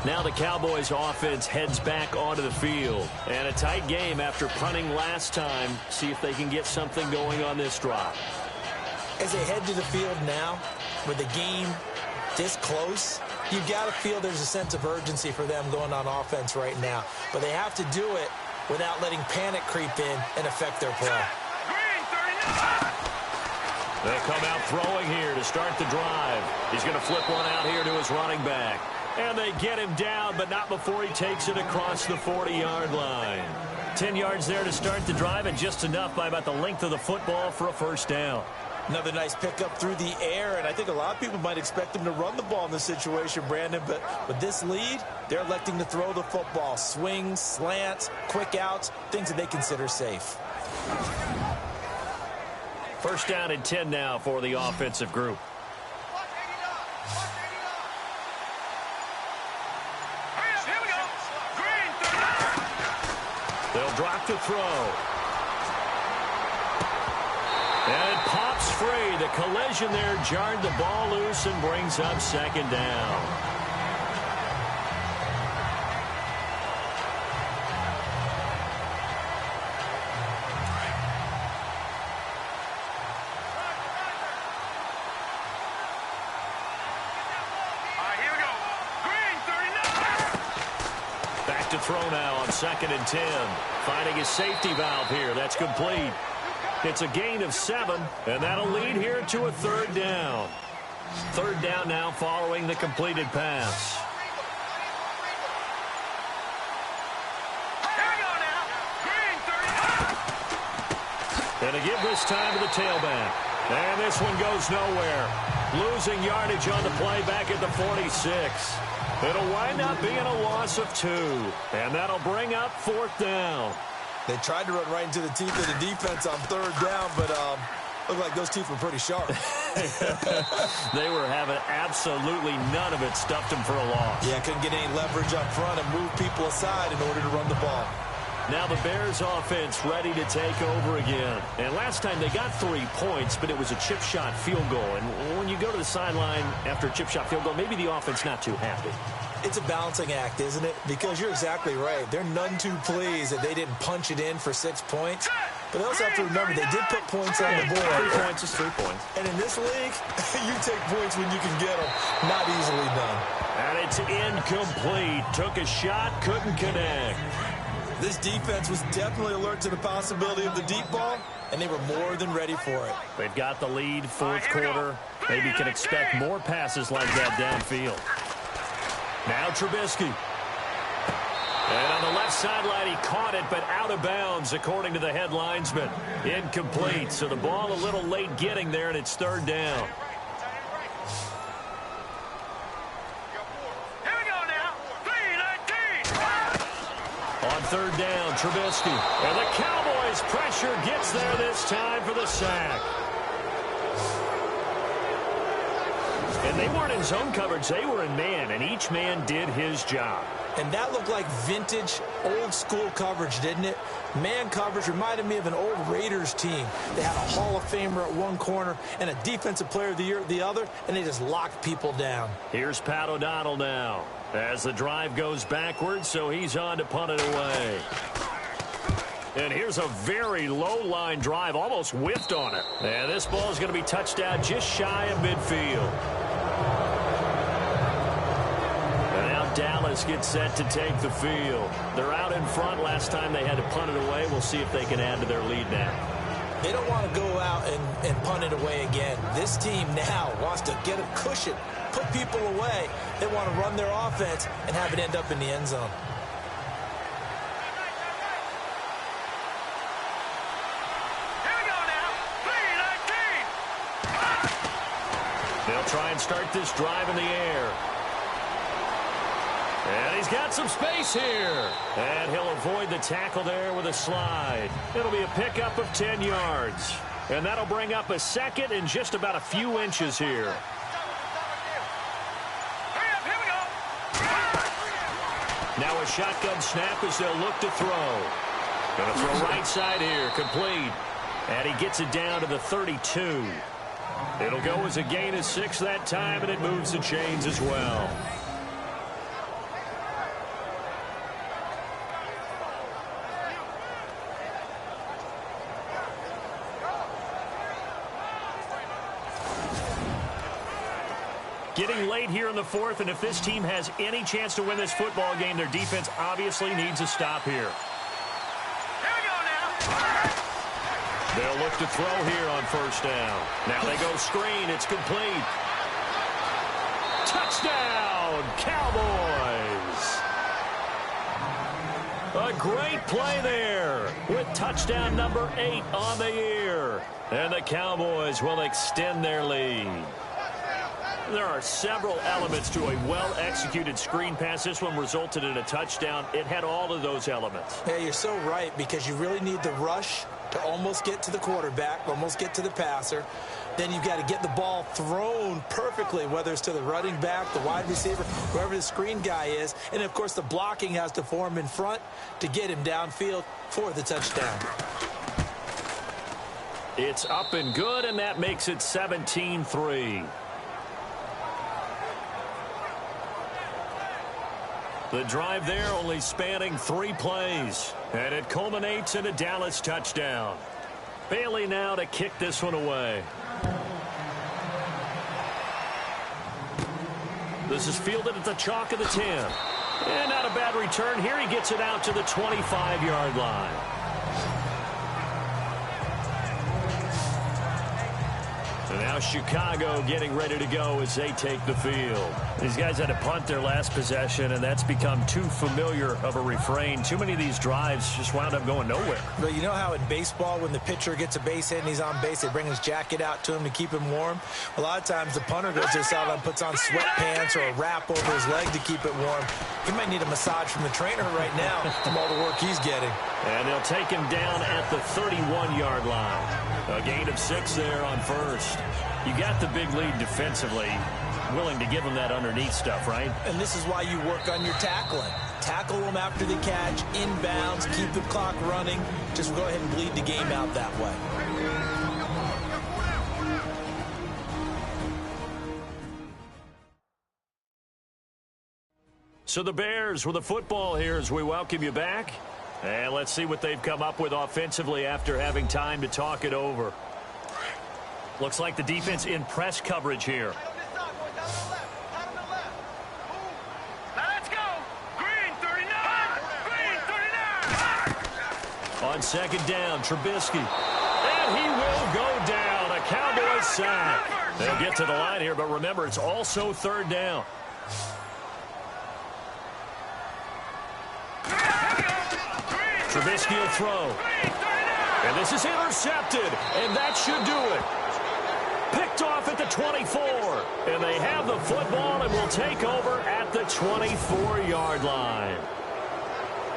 Now the Cowboys offense heads back onto the field. And a tight game after punting last time. See if they can get something going on this drive. As they head to the field now, with the game this close, you've got to feel there's a sense of urgency for them going on offense right now. But they have to do it without letting panic creep in and affect their play. They come out throwing here to start the drive. He's going to flip one out here to his running back. And they get him down, but not before he takes it across the 40-yard line. 10 yards there to start the drive, and just enough by about the length of the football for a first down. Another nice pickup through the air, and I think a lot of people might expect him to run the ball in this situation, Brandon, but with this lead, they're electing to throw the football. Swings, slants, quick outs, things that they consider safe. First down and 10 now for the offensive group. They'll drop to throw. And it pops free. The collision there jarred the ball loose and brings up second down. Here we go. Green 39. Back to throw now on 2nd and 10. Finding his safety valve here. That's complete. It's a gain of 7, and that'll lead here to a third down. Third down now following the completed pass. Here we go now. Green 39. And to give this time to the tailback. And this one goes nowhere. Losing yardage on the play back at the 46. It'll wind up being a loss of 2. And that'll bring up 4th down. They tried to run right into the teeth of the defense on third down, but looked like those teeth were pretty sharp. They were having absolutely none of it. Stuffed them for a loss. Yeah, couldn't get any leverage up front and move people aside in order to run the ball. Now the Bears offense ready to take over again. And last time they got 3 points, but it was a chip shot field goal. And when you go to the sideline after a chip shot field goal, maybe the offense not too happy. It's a balancing act, isn't it? Because you're exactly right. They're none too pleased that they didn't punch it in for 6 points. But they also have to remember they did put points on the board. 3 points is 3 points. And in this league, you take points when you can get them. Not easily done. And it's incomplete. Took a shot, couldn't connect. This defense was definitely alert to the possibility of the deep ball, and they were more than ready for it. They've got the lead, 4th quarter. Maybe can expect more passes like that downfield. Now Trubisky. And on the left sideline, he caught it, but out of bounds, according to the head linesman. Incomplete, so the ball a little late getting there, and it's third down. Here we go now. 3-19. On third down, Trubisky. And the Cowboys' pressure gets there this time for the sack. And they weren't in zone coverage. They were in man, and each man did his job. And that looked like vintage, old-school coverage, didn't it? Man coverage reminded me of an old Raiders team. They had a Hall of Famer at one corner and a Defensive Player of the Year at the other, and they just locked people down. Here's Pat O'Donnell now as the drive goes backwards, so he's on to punt it away. And here's a very low-line drive, almost whiffed on it. And this ball is going to be touched down just shy of midfield. And now Dallas gets set to take the field. They're out in front. Last time they had to punt it away. We'll see if they can add to their lead now. They don't want to go out and punt it away again. This team now wants to get a cushion, put people away. They want to run their offense and have it end up in the end zone. They'll try and start this drive in the air. And he's got some space here. And he'll avoid the tackle there with a slide. It'll be a pickup of 10 yards. And that'll bring up a second and just about a few inches here. Now a shotgun snap as they'll look to throw. Going to throw right side here, complete. And he gets it down to the 32. It'll go as a gain of 6 that time, and it moves the chains as well. Getting late here in the fourth, and if this team has any chance to win this football game, their defense obviously needs a stop here. They'll look to throw here on first down. Now they go screen. It's complete. Touchdown, Cowboys. A great play there with touchdown number 8 on the year. And the Cowboys will extend their lead. There are several elements to a well-executed screen pass. This one resulted in a touchdown. It had all of those elements. Yeah, you're so right, because you really need the rush to almost get to the quarterback, almost get to the passer. Then you've got to get the ball thrown perfectly, whether it's to the running back, the wide receiver, whoever the screen guy is. And, of course, the blocking has to form in front to get him downfield for the touchdown. It's up and good, and that makes it 17-3. The drive there only spanning 3 plays, and it culminates in a Dallas touchdown. Bailey now to kick this one away. This is fielded at the chalk of the 10. And not a bad return here. He gets it out to the 25-yard line. And now Chicago getting ready to go as they take the field. These guys had to punt their last possession, and that's become too familiar of a refrain. Too many of these drives just wound up going nowhere. But you know how in baseball, when the pitcher gets a base hit and he's on base, they bring his jacket out to him to keep him warm? A lot of times the punter goes this out and puts on sweatpants or a wrap over his leg to keep it warm. He might need a massage from the trainer right now from all the work he's getting. And they'll take him down at the 31-yard line. A gain of 6 there on first. You got the big lead defensively. Willing to give them that underneath stuff, right? And this is why you work on your tackling. Tackle them after the catch, inbounds, keep the clock running. Just go ahead and bleed the game out that way. So the Bears with the football here as we welcome you back. And let's see what they've come up with offensively after having time to talk it over. Looks like the defense in press coverage here. Let's go. Green 39. Green 39. On second down, Trubisky. And he will go down. A Cowboys sack. They'll get to the line here, but remember, it's also third down. Trubisky will throw. And this is intercepted. And that should do it. Picked off at the 24. And they have the football and will take over at the 24-yard line.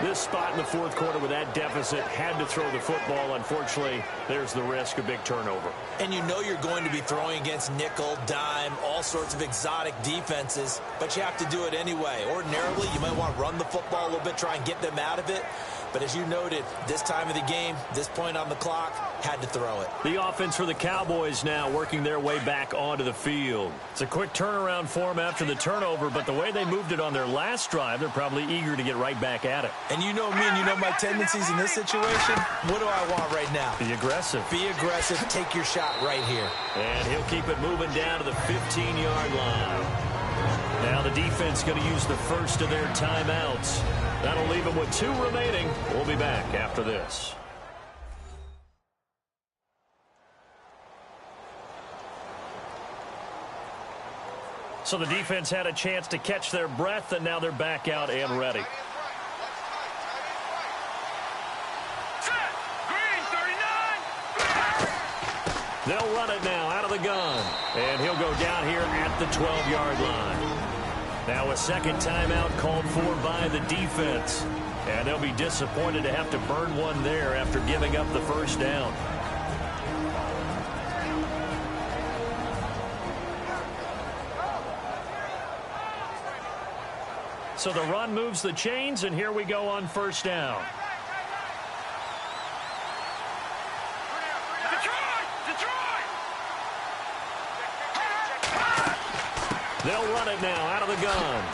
This spot in the fourth quarter with that deficit, had to throw the football. Unfortunately, there's the risk of big turnover. And you know you're going to be throwing against nickel, dime, all sorts of exotic defenses, but you have to do it anyway. Ordinarily, you might want to run the football a little bit, try and get them out of it. But as you noted, this time of the game, this point on the clock, had to throw it. The offense for the Cowboys now working their way back onto the field. It's a quick turnaround for them after the turnover, but the way they moved it on their last drive, they're probably eager to get right back at it. And you know me and you know my tendencies in this situation. What do I want right now? Be aggressive. Be aggressive. Take your shot right here. And he'll keep it moving down to the 15-yard line. Now the defense going to use the first of their timeouts. That'll leave them with 2 remaining. We'll be back after this. So the defense had a chance to catch their breath, and now they're back out and ready. Set. Green, 39. They'll run it now out of the gun. And he'll go down here at the 12-yard line. Now a second timeout called for by the defense. And they'll be disappointed to have to burn one there after giving up the first down. So the run moves the chains, and here we go on first down. They'll run it now out of the gun.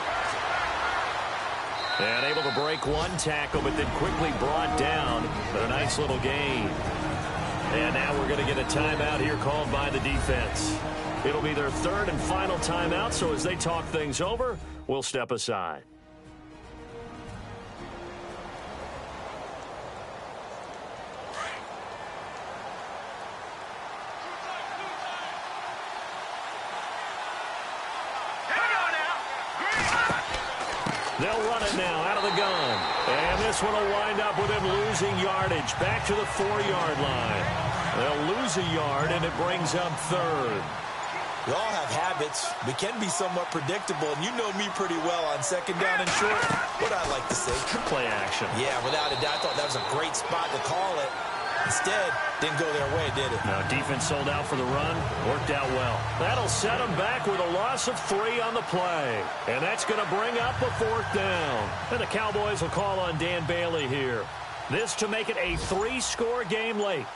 And able to break one tackle, but then quickly brought down. But a nice little gain. And now we're going to get a timeout here called by the defense. It'll be their third and final timeout, so as they talk things over, we'll step aside. They'll run it now out of the gun. And this one will wind up with him losing yardage back to the 4-yard line. They'll lose a yard, and it brings up third. We all have habits. We can be somewhat predictable, and you know me pretty well on second down and short. What I like to say. Play action. Yeah, without a doubt. I thought that was a great spot to call it. Instead, didn't go their way, did it? Now, defense sold out for the run. Worked out well. That'll set them back with a loss of 3 on the play. And that's going to bring up a 4th down. And the Cowboys will call on Dan Bailey here. This to make it a 3-score game late.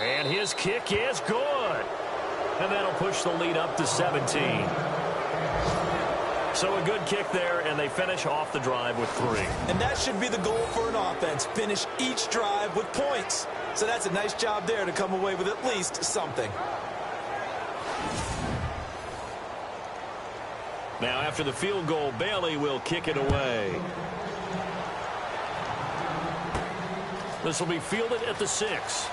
And his kick is good. And that'll push the lead up to 17. So a good kick there, and they finish off the drive with 3. And that should be the goal for an offense. Finish each drive with points. So that's a nice job there to come away with at least something. Now after the field goal, Bailey will kick it away. This will be fielded at the 6.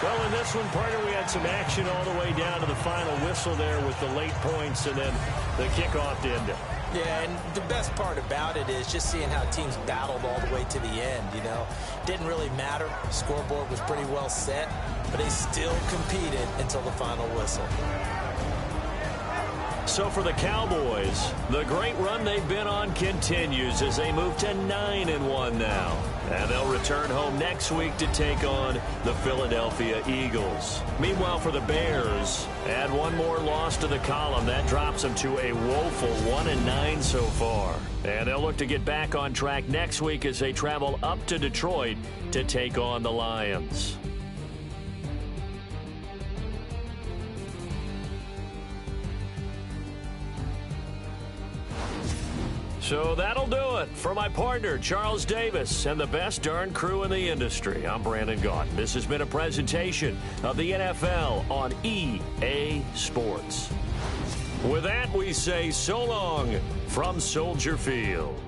Well, in this one, partner, we had some action all the way down to the final whistle there with the late points and then the kickoff to end it. Yeah, and the best part about it is just seeing how teams battled all the way to the end, you know. Didn't really matter. Scoreboard was pretty well set, but they still competed until the final whistle. So for the Cowboys, the great run they've been on continues as they move to 9-1 now. And they'll return home next week to take on the Philadelphia Eagles. Meanwhile, for the Bears, add one more loss to the column. That drops them to a woeful 1-9 so far. And they'll look to get back on track next week as they travel up to Detroit to take on the Lions. So that'll do it for my partner, Charles Davis, and the best darn crew in the industry. I'm Brandon Gaudin. This has been a presentation of the NFL on EA Sports. With that, we say so long from Soldier Field.